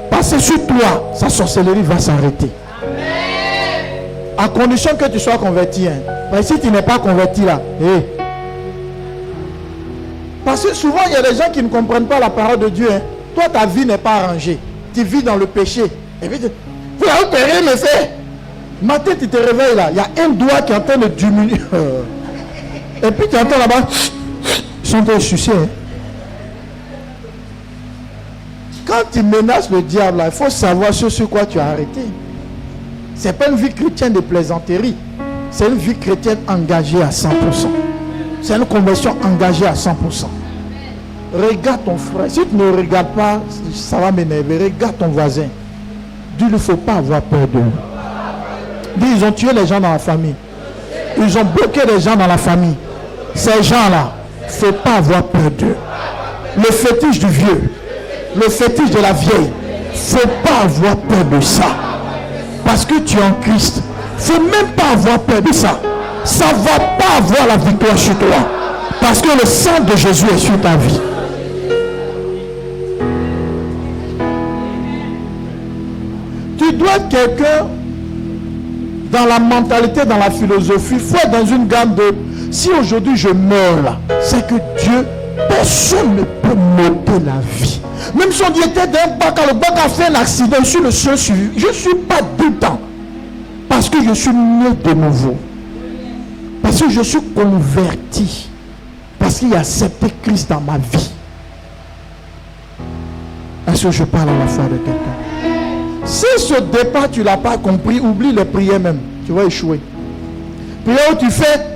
Parce que sur toi, sa sorcellerie va s'arrêter. À condition que tu sois converti. Hein. Mais si tu n'es pas converti là, parce que souvent il y a des gens qui ne comprennent pas la parole de Dieu. Hein. Toi, ta vie n'est pas arrangée. Tu vis dans le péché. Et puis, vous n'avez rien me fait. Matin, tu te réveilles là. Il y a un doigt qui est en train de diminuer. Et puis tu entends là-bas. Ils sont en train de sucer. Hein. Quand tu menaces le diable, là, il faut savoir sur quoi tu as arrêté. Ce n'est pas une vie chrétienne de plaisanterie. C'est une vie chrétienne engagée à 100%. C'est une conversion engagée à 100%. Regarde ton frère. Si tu ne regardes pas, ça va m'énerver. Regarde ton voisin. Dis, il ne faut pas avoir peur d'eux. Dis, ils ont tué les gens dans la famille. Ils ont bloqué les gens dans la famille. Ces gens-là, il ne faut pas avoir peur d'eux. Le fétiche du vieux, le fétiche de la vieille, il ne faut pas avoir peur de ça. Parce que tu es en Christ. Il ne faut même pas avoir peur de ça. Ça ne va pas avoir la victoire sur toi. Parce que le sang de Jésus est sur ta vie. Tu dois être quelqu'un dans la mentalité, dans la philosophie. Il faut être dans une gamme de... Si aujourd'hui je meurs là, c'est que Dieu, personne ne peut m'ôter la vie. Même si on dit était d'un bac, le bac a fait un accident, je suis le seul suivi. Je ne suis pas dedans. Parce que je suis né de nouveau. Parce que je suis converti. Parce qu'il a accepté Christ dans ma vie. Est-ce que je parle à la foi de quelqu'un? Si ce départ tu ne l'as pas compris, oublie les prières même. Tu vas échouer. Prière où tu fais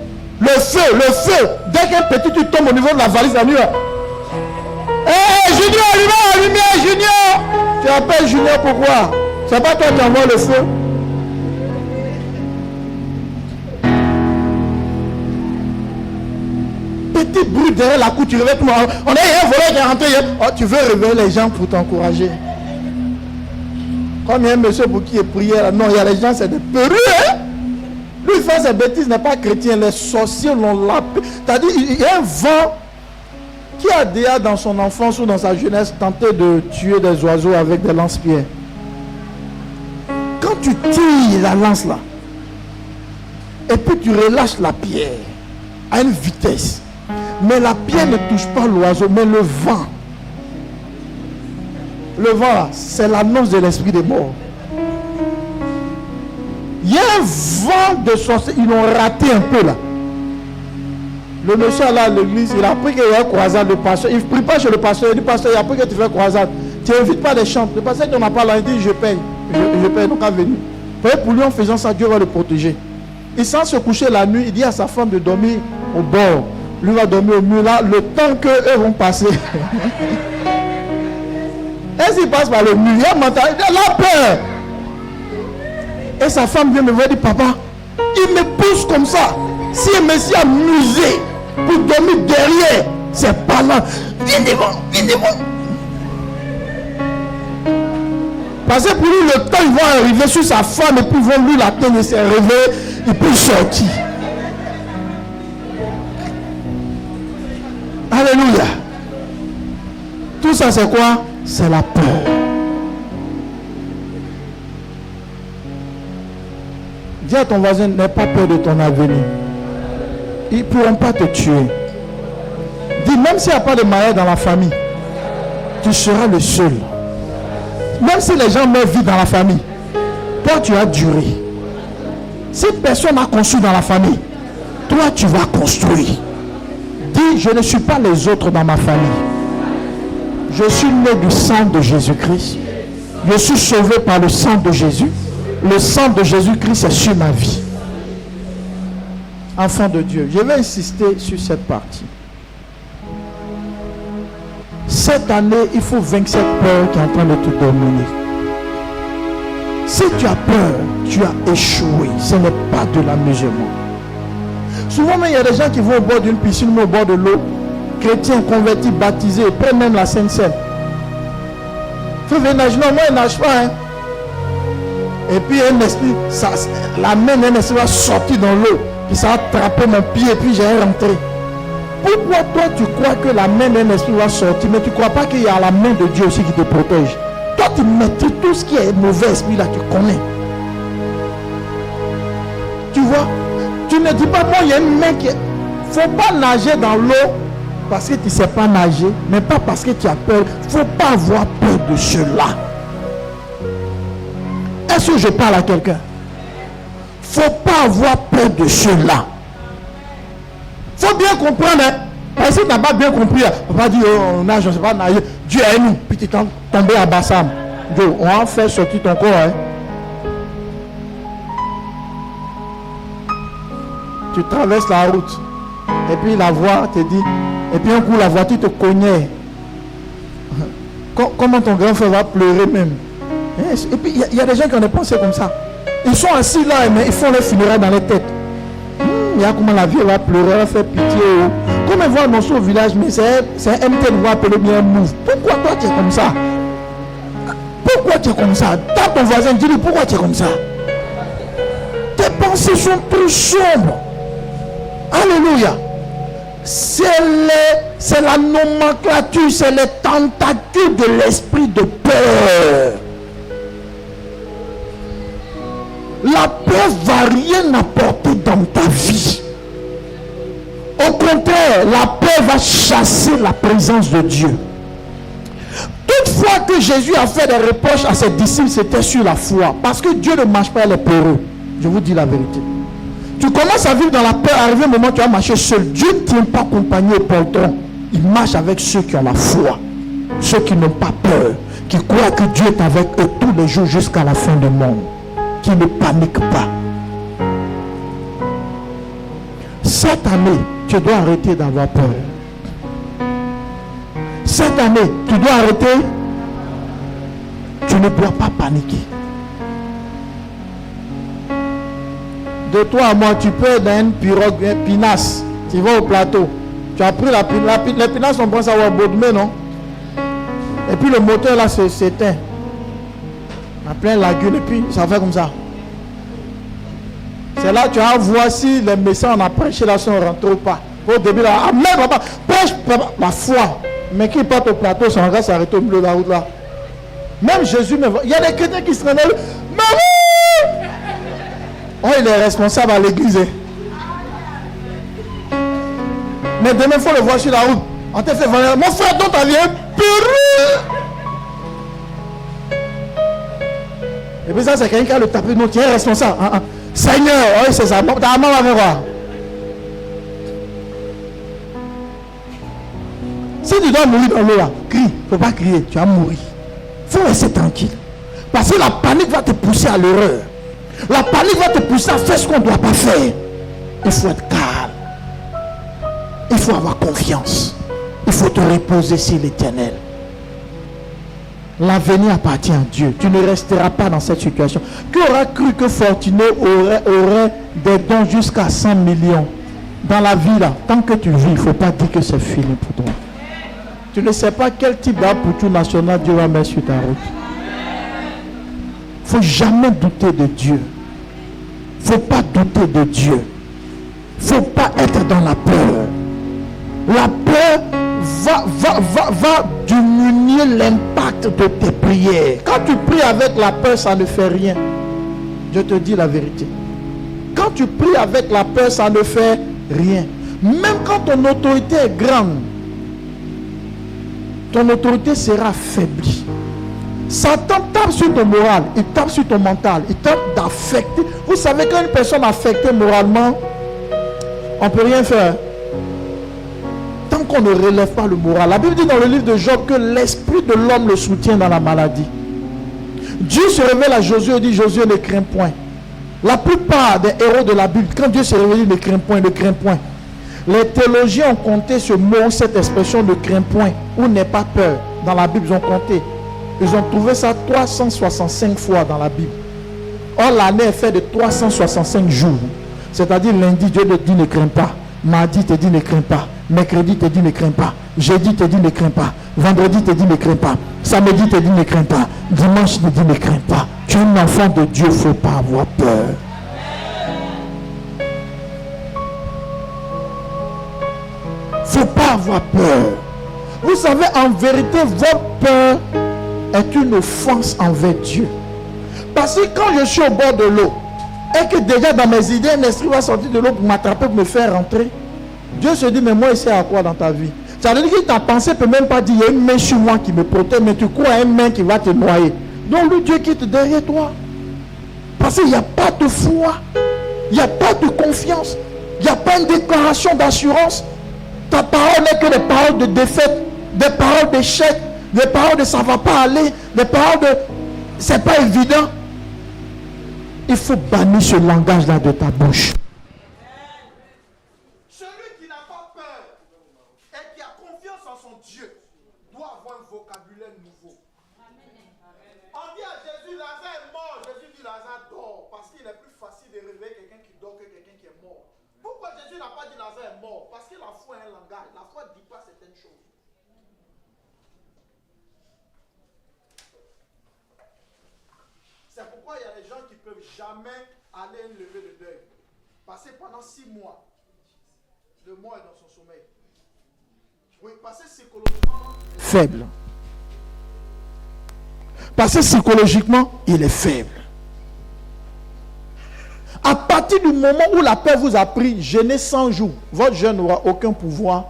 le feu. Dès qu'un petit tu tombes au niveau de la valise la nuit. Hé, Junior, lumière, Junior. Tu appelles Junior pourquoi? C'est pas toi qui envoie le feu. Petit bruit derrière la cour, tu réveilles tout le monde. On a un voleur qui est rentré hier. Oh, tu veux réveiller les gens pour t'encourager. Comme il y a un monsieur pour qui est prié là. Non, il y a les gens, c'est des perruques. Hein? Lui, il fait ses bêtises, n'est pas chrétien. Les sorciers l'ont lapé. C'est-à-dire, il y a un vent qui a déjà dans son enfance ou dans sa jeunesse tenté de tuer des oiseaux avec des lance-pierres. Quand tu tires la lance là, et puis tu relâches la pierre à une vitesse, mais la pierre ne touche pas l'oiseau, mais le vent. Le vent là, c'est l'annonce de l'esprit des morts. Il y a un vent de sorciers, ils l'ont raté un peu là. Le monsieur là à l'église, il a appris qu'il y a une croisade de pasteur. Il ne prie pas chez le pasteur, il dit pasteur, il a appris que tu fais croisade. Tu n'invites pas des chants. Le pasteur qui n'en a pas là, il dit je paye. Je paye, donc à venir. Pour lui, en faisant ça, Dieu va le protéger. Il sent se coucher la nuit, il dit à sa femme de dormir au bord. Lui va dormir au mur là, le temps qu'eux vont passer. Et s'il passe par le mur, il a peur. Et sa femme vient me voir et dit papa, il me pousse comme ça. Si il me s'est amusé pour dormir derrière, c'est pas là. Viens devant. Parce que pour lui, le temps, ils vont arriver sur sa femme et puis ils vont lui l'atteindre et s'est réveillé, il peut sortir. Alléluia. Tout ça, c'est quoi? C'est la peur. Dis à ton voisin, n'aie pas peur de ton avenir. Ils ne pourront pas te tuer. Dis, même s'il n'y a pas de malade dans la famille, tu seras le seul. Même si les gens meurent vite dans la famille, toi tu as duré. Si personne n'a construit dans la famille, toi tu vas construire. Dis, je ne suis pas les autres dans ma famille. Je suis né du sang de Jésus-Christ. Je suis sauvé par le sang de Jésus. Le sang de Jésus-Christ est sur ma vie. Enfant de Dieu, je vais insister sur cette partie. Cette année, il faut vaincre cette peur qui est en train de te dominer. Si tu as peur, tu as échoué. Ce n'est pas de l'amusement. Souvent, il y a des gens qui vont au bord d'une piscine ou au bord de l'eau, chrétiens, convertis, baptisés, et prennent même la Sainte Seine. Il faut nage. Non, moi, il ne nage pas. Hein. Et puis, un esprit, la main d'un esprit va sortir dans l'eau. Puis ça a attrapé mon pied et puis j'ai rentré. Pourquoi toi tu crois que la main d'un esprit va sortir, mais tu ne crois pas qu'il y a la main de Dieu aussi qui te protège? Toi tu maîtrises tout ce qui est mauvais esprit là, tu connais. Tu vois? Tu ne dis pas, moi il y a une main qui... Faut pas nager dans l'eau parce que tu ne sais pas nager, mais pas parce que tu as peur. Faut pas avoir peur de cela. Est-ce que je parle à quelqu'un? Faut pas avoir peur de cela. Faut bien comprendre. Hein? Et si tu n'as pas bien compris, on va dire, oh, on nage, on ne sait pas nager. Dieu est nous. Puis tu es tombé à Bassam. Dieu, on va faire sortir ton corps. Hein? Tu traverses la route. Et puis la voie te dit. Et puis un coup, la voiture te cognait. Comment ton grand frère va pleurer même. Et puis il y a des gens qui ont des pensées comme ça. Ils sont assis là, mais ils font les funérailles dans les têtes. Il y a comment la vie va pleurer, elle va faire pitié. Comme elle voit mon au village, mais c'est un MTN, va appeler bien move. Pourquoi toi tu es comme ça? Pourquoi tu es comme ça? Tape ton voisin, dis-lui pourquoi tu es comme ça. Tes pensées sont trop sombres. Alléluia. C'est la nomenclature, c'est les tentacules de l'esprit de peur. La peur ne va rien apporter dans ta vie. Au contraire, la peur va chasser la présence de Dieu. Toutefois que Jésus a fait des reproches à ses disciples, c'était sur la foi. Parce que Dieu ne marche pas les peureux. Je vous dis la vérité. Tu commences à vivre dans la peur, arrivé un moment où tu vas marcher seul. Dieu ne tient pas compagnie au poltron. Il marche avec ceux qui ont la foi. Ceux qui n'ont pas peur. Qui croient que Dieu est avec eux tous les jours jusqu'à la fin du monde. Qui ne paniquent pas. Cette année, tu dois arrêter d'avoir peur. Cette année, tu dois arrêter. Tu ne dois pas paniquer. De toi à moi, tu peux être dans une pirogue, une pinasse. Tu vas au plateau. Tu as pris la pinasse. Les pinasses, on pense avoir baudemé, non? Et puis le moteur là s'éteint. En plein lagune, et puis ça fait comme ça. C'est là tu as voici les messages on a prêché là, si on rentre ou pas. Au début là, amen, papa, prêche, papa, la foi. Mais qui part au plateau, son regard s'arrête au milieu de la route là. Même Jésus, il y a des chrétiens qui se réveillent. Maman! Oh, il est responsable à l'église. Mais demain, il faut le voir sur la route. On t'a fait venir. Mon frère, dont tu viens, purée. Et puis ça, c'est quelqu'un qui a le tapé. Non, tu es responsable. Seigneur, oui, c'est ça. Ta maman va venir voir. Si tu dois mourir dans l'eau là, crie. Il ne faut pas crier, tu vas mourir. Il faut rester tranquille. Parce que la panique va te pousser à l'erreur. La panique va te pousser à faire ce qu'on ne doit pas faire. Il faut être calme. Il faut avoir confiance. Il faut te reposer sur l'Éternel. L'avenir appartient à Dieu. Tu ne resteras pas dans cette situation. Qui aura cru que Fortuné aurait des dons jusqu'à 100 millions dans la vie là? Tant que tu vis, il ne faut pas dire que c'est fini pour toi. Tu ne sais pas quel type d'apôtre national Dieu va mettre sur ta route. Il ne faut jamais douter de Dieu. Il ne faut pas douter de Dieu. Il ne faut pas être dans la peur. La peur va diminuer l'impact de tes prières. Quand tu pries avec la peur, ça ne fait rien. Je te dis la vérité. Quand tu pries avec la peur, ça ne fait rien. Même quand ton autorité est grande, ton autorité sera affaiblie. Satan tape sur ton moral, il tape sur ton mental, il tape d'affecter. Vous savez qu'une personne affectée moralement, on ne peut rien faire. Tant qu'on ne relève pas le moral. La Bible dit dans le livre de Job que l'esprit de l'homme le soutient dans la maladie. Dieu se révèle à Josué et dit: Josué, ne crains point. La plupart des héros de la Bible, quand Dieu se révèle, il ne craint point, ne craint point. Les théologiens ont compté ce mot, cette expression ne crains point, ou n'aie pas peur. Dans la Bible, ils ont compté. Ils ont trouvé ça 365 fois dans la Bible. Or, l'année est faite de 365 jours. C'est-à-dire lundi, Dieu te dit ne crains pas. Mardi, te dit ne crains pas. Mercredi, te dit ne crains pas. Jeudi, te dit ne crains pas. Vendredi, te dit ne crains pas. Samedi, te dit ne crains pas. Dimanche, te dit ne crains pas. Tu es un enfant de Dieu, il ne faut pas avoir peur. Il ne faut pas avoir peur. Vous savez, en vérité, votre peur est une offense envers Dieu. Parce que quand je suis au bord de l'eau, et que déjà dans mes idées, un esprit va sortir de l'eau pour m'attraper, pour me faire rentrer, Dieu se dit: mais moi, il sert à quoi dans ta vie? Ça veut dire que ta pensée ne peut même pas dire: il y a une main sur moi qui me protège, mais tu crois à une main qui va te noyer. Donc le Dieu quitte derrière toi. Parce qu'il n'y a pas de foi, il n'y a pas de confiance, il n'y a pas une déclaration d'assurance. Ta parole n'est que des paroles de défaite, des paroles d'échec, des paroles de ça ne va pas aller, des paroles de c'est pas évident. Il faut bannir ce langage-là de ta bouche. Celui qui n'a pas peur et qui a confiance en son Dieu doit avoir un vocabulaire nouveau. On dit à Jésus: Lazare est mort. Jésus dit: Lazare dort. Parce qu'il est plus facile de réveiller quelqu'un qui dort que quelqu'un qui est mort. Pourquoi n'a pas dit Lazare est mort, parce que la foi est un langage. La foi ne dit pas certaines choses. C'est pourquoi il y a des gens qui ne peuvent jamais aller lever le deuil. Passer pendant 6 mois, le mort est dans son sommeil. Oui, passer psychologiquement faible. Parce que psychologiquement, il est faible. À partir du moment où la paix vous a pris, jeûnez 100 jours, votre jeûne n'aura aucun pouvoir,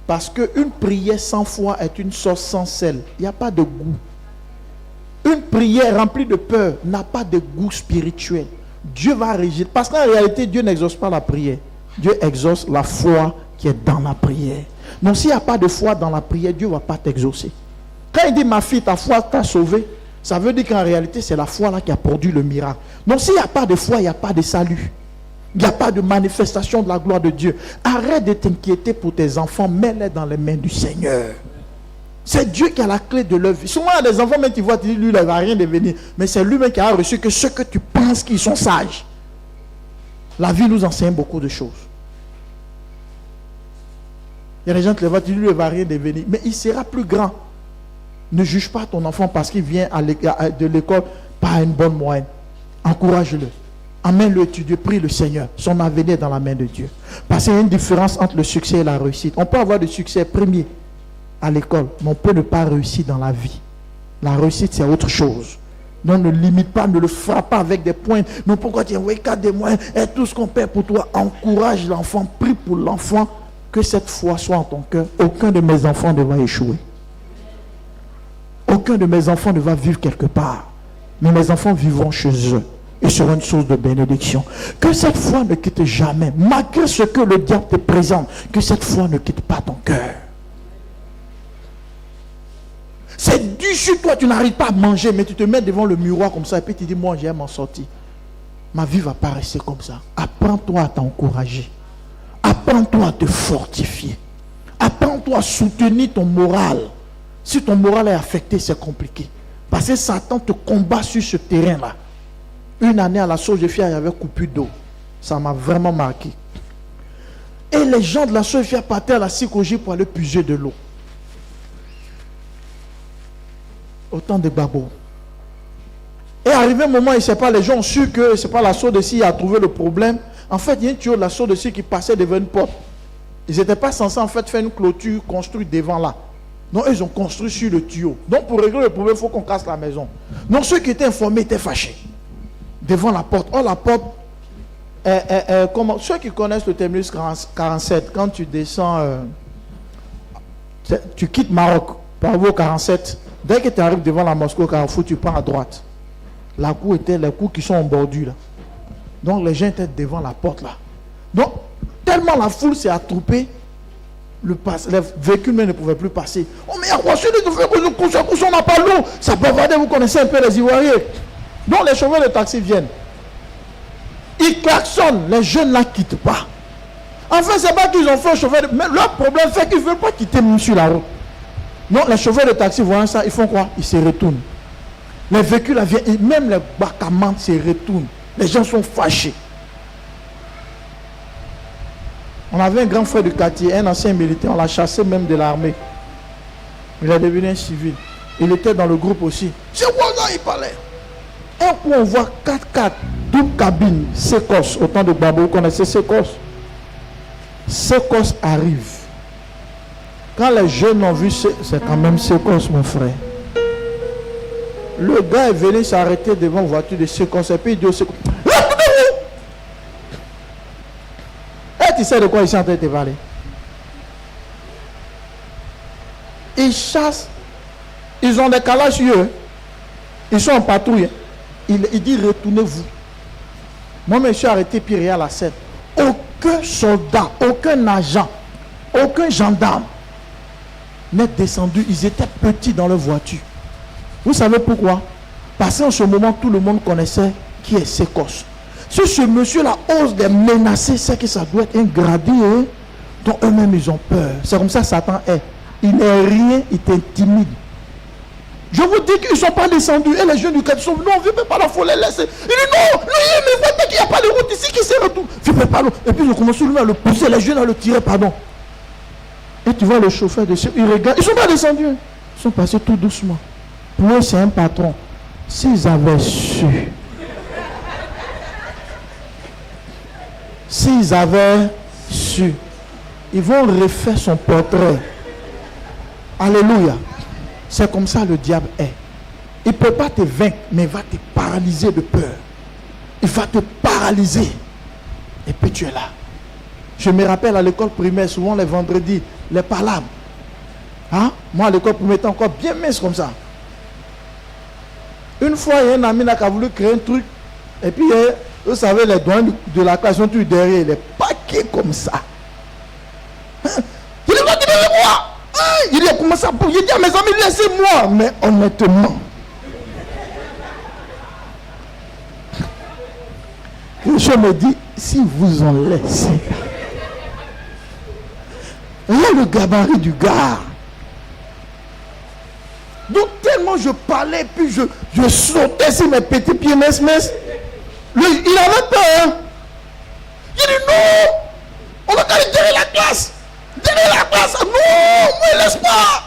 parce qu'une prière sans foi est une sauce sans sel. Il n'y a pas de goût. Une prière remplie de peur n'a pas de goût spirituel. Dieu va régir. Parce qu'en réalité, Dieu n'exauce pas la prière. Dieu exauce la foi qui est dans la prière. Donc s'il n'y a pas de foi dans la prière, Dieu ne va pas t'exaucer. Quand il dit ma fille, ta foi t'a sauvé, ça veut dire qu'en réalité, c'est la foi là qui a produit le miracle. Donc s'il n'y a pas de foi, il n'y a pas de salut. Il n'y a pas de manifestation de la gloire de Dieu. Arrête de t'inquiéter pour tes enfants, mets-les dans les mains du Seigneur. C'est Dieu qui a la clé de leur vie. Souvent, les enfants, même tu vois, tu dis, lui, il ne va rien devenir. Mais c'est lui-même qui a reçu que ceux que tu penses qu'ils sont sages. La vie nous enseigne beaucoup de choses. Il y a des gens qui le voient, tu dis, lui, il ne va rien devenir. Mais il sera plus grand. Ne juge pas ton enfant parce qu'il vient de l'école par une bonne moyenne. Encourage-le. Amène-le étudier, prie le Seigneur. Son avenir est dans la main de Dieu. Parce qu'il y a une différence entre le succès et la réussite. On peut avoir du succès premier à l'école, mais on peut ne pas réussir dans la vie. La réussite, c'est autre chose. Donc ne limite pas, ne le frappe pas avec des points. Non, pourquoi tu as 4 des moyens et tout ce qu'on perd pour toi. Encourage l'enfant, prie pour l'enfant, que cette foi soit en ton cœur. Aucun de mes enfants ne va échouer. Aucun de mes enfants ne va vivre quelque part. Mais mes enfants vivront chez eux et seront une source de bénédiction. Que cette foi ne quitte jamais, malgré ce que le diable te présente, que cette foi ne quitte pas ton cœur. C'est dur sur toi, tu n'arrives pas à manger, mais tu te mets devant le miroir comme ça et puis tu dis, moi j'ai à m'en sortir. Ma vie ne va pas rester comme ça. Apprends-toi à t'encourager. Apprends-toi à te fortifier. Apprends-toi à soutenir ton moral. Si ton moral est affecté, c'est compliqué. Parce que Satan te combat sur ce terrain-là. Une année à la Source de Fier, il y avait coupure d'eau. Ça m'a vraiment marqué. Et les gens de la Source de Fier partaient à la psychologie pour aller puiser de l'eau. Autant de babos. Et arrivé un moment, les gens ont su que ce n'est pas la Source de Fier qui a trouvé le problème. En fait, il y a un tuyau de la Source de Fier qui passait devant une porte. Ils n'étaient pas censés en fait faire une clôture construite devant là. Donc, ils ont construit sur le tuyau. Donc, pour régler le problème, il faut qu'on casse la maison. Donc, ceux qui étaient informés étaient fâchés. Devant la porte. Oh, la porte, comment, ceux qui connaissent le terminus 47, quand tu descends, tu quittes Maroc, par voie 47, dès que tu arrives devant la mosquée au Carrefour, tu prends à droite. La cour était les cours qui sont en bordure là. Donc, les gens étaient devant la porte là. Donc, tellement la foule s'est attroupée, les véhicules ne pouvaient plus passer. Oh, mais à quoi on n'a pas l'eau? Ça peut avoir, vous connaissez un peu les Ivoiriens. Donc les chauffeurs de taxi viennent. Ils klaxonnent, les jeunes ne la quittent pas. Enfin, ce n'est pas qu'ils ont fait un chauffeur mais leur problème fait qu'ils ne veulent pas quitter même sur la route. Donc les chauffeurs de taxi, voyant ça, ils font quoi? Ils se retournent. Les véhicules viennent, même les bacamans se retournent. Les gens sont fâchés. On avait un grand frère du quartier, un ancien militaire, on l'a chassé même de l'armée. Il est devenu un civil. Il était dans le groupe aussi. C'est quoi là, il parlait? Un coup, on voit 4x4, double cabine, Secos, autant de babou, vous connaissez Secos? Secos arrive. Quand les jeunes ont vu, c'est quand même Secos, mon frère. Le gars est venu s'arrêter devant une voiture de Secos et puis il dit au Secos, et tu sais de quoi ils sont en train de te parler? Ils chassent, ils ont des calages sur eux, ils sont en patrouille. Il dit retournez-vous. Moi, je me suis arrêté puis à la scène. Aucun soldat, aucun agent, aucun gendarme n'est descendu. Ils étaient petits dans leur voiture. Vous savez pourquoi? Parce qu'en ce moment, tout le monde connaissait qui est Secos. Si ce monsieur-là ose les menacer, c'est que ça doit être un gradé. Hein? Donc eux-mêmes, ils ont peur. C'est comme ça Satan est. Il n'est rien, il t'intimide. Je vous dis qu'ils ne sont pas descendus. Et les jeunes du quartier sont venus, non, viens pas là, il faut les laisser. Il dit non, mais voyez qu'il n'y a pas de route ici qui s'est retourné. Viens pas là. Et puis je commence lui à le pousser, les jeunes à le tirer, pardon. Et tu vois le chauffeur de il regarde, ils ne sont pas descendus. Ils sont passés tout doucement. Pour eux, c'est un patron. S'ils avaient su, ils vont refaire son portrait. Alléluia. C'est comme ça le diable est. Il ne peut pas te vaincre, mais il va te paralyser de peur. Il va te paralyser. Et puis tu es là. Je me rappelle à l'école primaire, souvent les vendredis, les palabres. Hein? Moi, à l'école primaire, j'étais encore bien mince comme ça. Une fois, il y a un ami qui a voulu créer un truc. Et puis, vous savez, les douanes de la classe sont tous derrière, les paquets comme ça. Hein? Il dit, moi. Il dit, comment ça pour? Il dit à mes amis, laissez-moi. Mais honnêtement, je me dis, si vous en laissez, là le gabarit du gars. Donc tellement je parlais, puis je sautais sur mes petits pieds, il avait peur. Il dit non, on va aller derrière la classe. Derrière la classe, non, ne me laisse pas.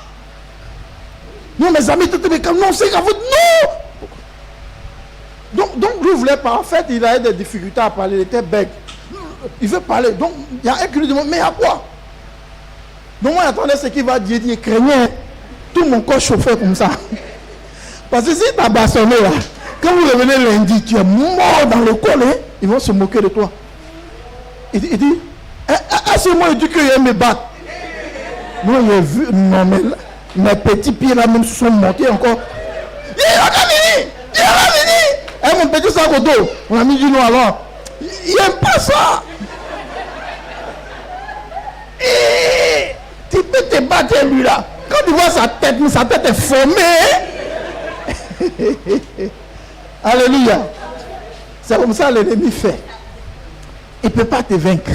Non, mes amis, tout est comme non, c'est grave, non. Donc, lui ne voulait pas. En fait, il avait des difficultés à parler, il était bègue. Il veut parler. Donc, il y a un qui lui demande, mais à quoi? Donc, moi, j'attendais ce qu'il va dire, il craignait. Tout mon corps chauffait comme ça. Parce que si tu as bastonné là, quand vous revenez lundi, tu es mort dans le col, hein, ils vont se moquer de toi. Il dit, c'est moi, il dit qu'il aime me battre. Moi, j'ai vu, non, mais là, mes petits pieds là même sont montés encore. Il va venir. Et mon petit sac au dos, on a mis du nom alors. Il n'aime pas ça. Et tu peux te battre lui là. Quand tu vois sa tête est formée. Alléluia. C'est comme ça l'ennemi fait. Il ne peut pas te vaincre.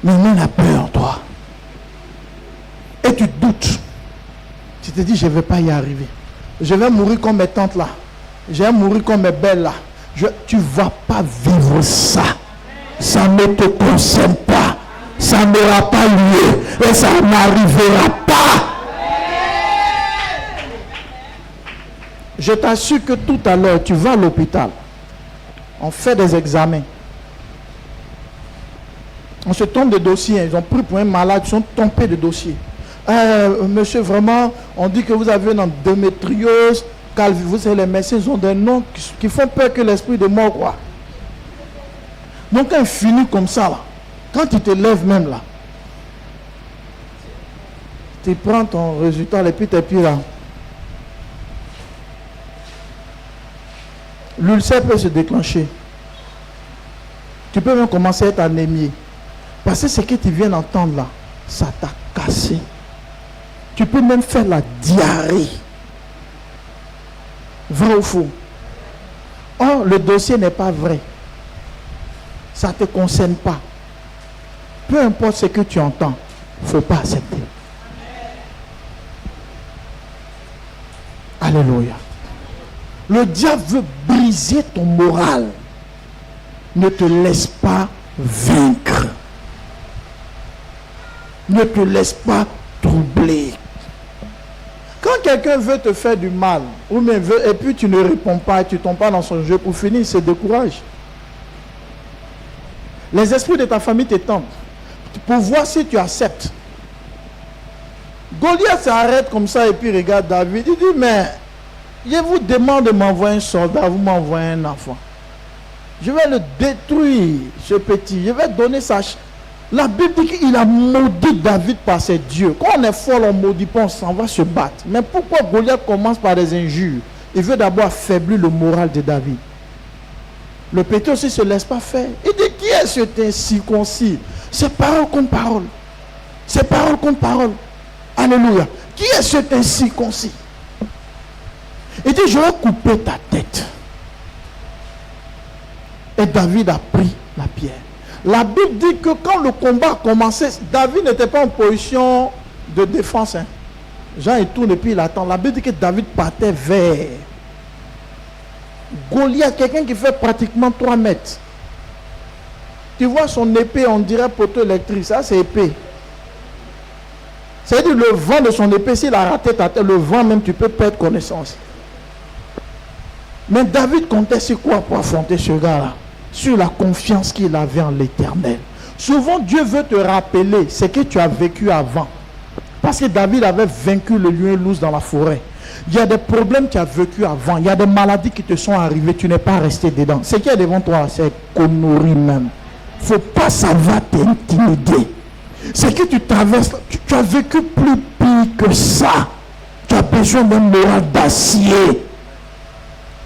Mais il met la peur en toi. Et tu doutes. Tu te dis, je ne vais pas y arriver. Je vais mourir comme mes tantes là. Je vais mourir comme mes belles là. Tu ne vas pas vivre ça. Ça ne te concerne pas. Ça n'aura pas lieu. Et ça n'arrivera pas. Je t'assure que tout à l'heure, tu vas à l'hôpital. On fait des examens. On se tombe de dossiers. Ils ont pris pour un malade. Ils sont tombés de dossiers. Monsieur, vraiment, on dit que vous avez une endométriose. Vous savez, les médecins ont des noms qui font peur que l'esprit de mort, quoi. Donc, quand il finit comme ça, là, quand tu te lèves même là, tu prends ton résultat, et puis tes pieds là. L'ulcère peut se déclencher. Tu peux même commencer à être anémié. Parce que ce que tu viens d'entendre là, ça t'a cassé. Tu peux même faire la diarrhée. Vrai ou faux? Or, le dossier n'est pas vrai. Ça ne te concerne pas. Peu importe ce que tu entends, il ne faut pas accepter. Alléluia. Le diable veut briser ton moral. Ne te laisse pas vaincre. Ne te laisse pas troubler. Quand quelqu'un veut te faire du mal, ou même veut, et puis tu ne réponds pas, tu ne tombes pas dans son jeu, pour finir, il se décourage. Les esprits de ta famille te tentent pour voir si tu acceptes. Goliath s'arrête comme ça et puis regarde David. Il dit, mais je vous demande de m'envoyer un soldat, vous m'envoyez un enfant. Je vais le détruire, ce petit. Je vais donner sa... La Bible dit qu'il a maudit David par ses dieux. Quand on est fort, on maudit pas, on s'en va se battre. Mais pourquoi Goliath commence par des injures? Il veut d'abord affaiblir le moral de David. Le petit aussi ne se laisse pas faire. Il dit, qui est cet incirconcis? C'est parole contre parole. C'est parole contre parole. Alléluia. Qui est cet incirconcis? Il dit, je vais couper ta tête. Et David a pris la pierre. La Bible dit que quand le combat a commencé, David n'était pas en position de défense. Hein. Jean, il tourne et puis il attend. La Bible dit que David partait vers Goliath, quelqu'un qui fait pratiquement 3 mètres. Tu vois son épée, on dirait poteau électrique. Ça, c'est épée. C'est-à-dire le vent de son épée, s'il a raté ta tête, le vent même, tu peux perdre connaissance. Mais David comptait sur quoi pour affronter ce gars-là? Sur la confiance qu'il avait en l'Éternel. Souvent, Dieu veut te rappeler ce que tu as vécu avant. Parce que David avait vaincu le lion loup dans la forêt. Il y a des problèmes que tu as vécu avant. Il y a des maladies qui te sont arrivées. Tu n'es pas resté dedans. Ce qui est devant toi, c'est connerie même. Il ne faut pas savoir t'intimider. C'est que tu traverses, tu as vécu plus pire que ça. Tu as besoin d'un moral d'acier.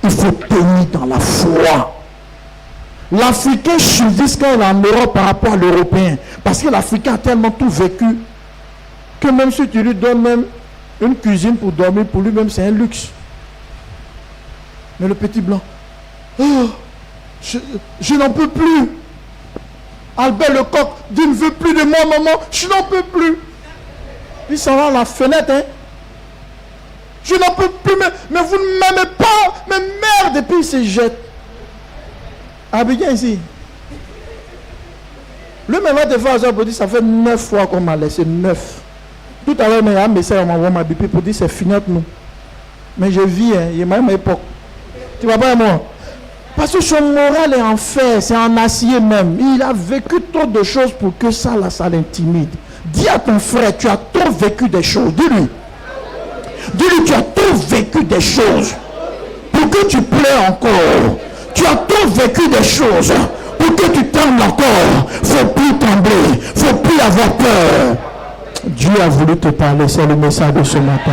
Il faut tenir dans la foi. L'Africain chevisse quand il est en Europe par rapport à l'Européen. Parce que l'Africain a tellement tout vécu que même si tu lui donnes même une cuisine pour dormir, pour lui-même c'est un luxe. Mais le petit blanc, oh, je n'en peux plus. Albert Lecoq dit, il ne veut plus de moi, maman, je n'en peux plus. Il s'en va à la fenêtre, hein. Je n'en peux plus, mais vous ne m'aimez pas, mais merde, et puis il se jette. Abidjan ici. Le même va te faire ça pour dire, ça fait 9 fois qu'on m'a laissé, 9. Tout à l'heure, il y a un message, on m'envoie ma BP pour dire, c'est fini entre nous. Mais je vis, hein, il y a même époque. Tu vas pas moi? Parce que son moral est en fer, c'est en acier même. Il a vécu trop de choses pour que ça l'intimide. Dis à ton frère, tu as trop vécu des choses. Dis-lui. Dis-lui, tu as trop vécu des choses. Pour que tu pleures encore. Tu as trop vécu des choses. Pour que tu trembles encore. Il ne faut plus trembler. Il ne faut plus avoir peur. Dieu a voulu te parler. C'est le message de ce matin.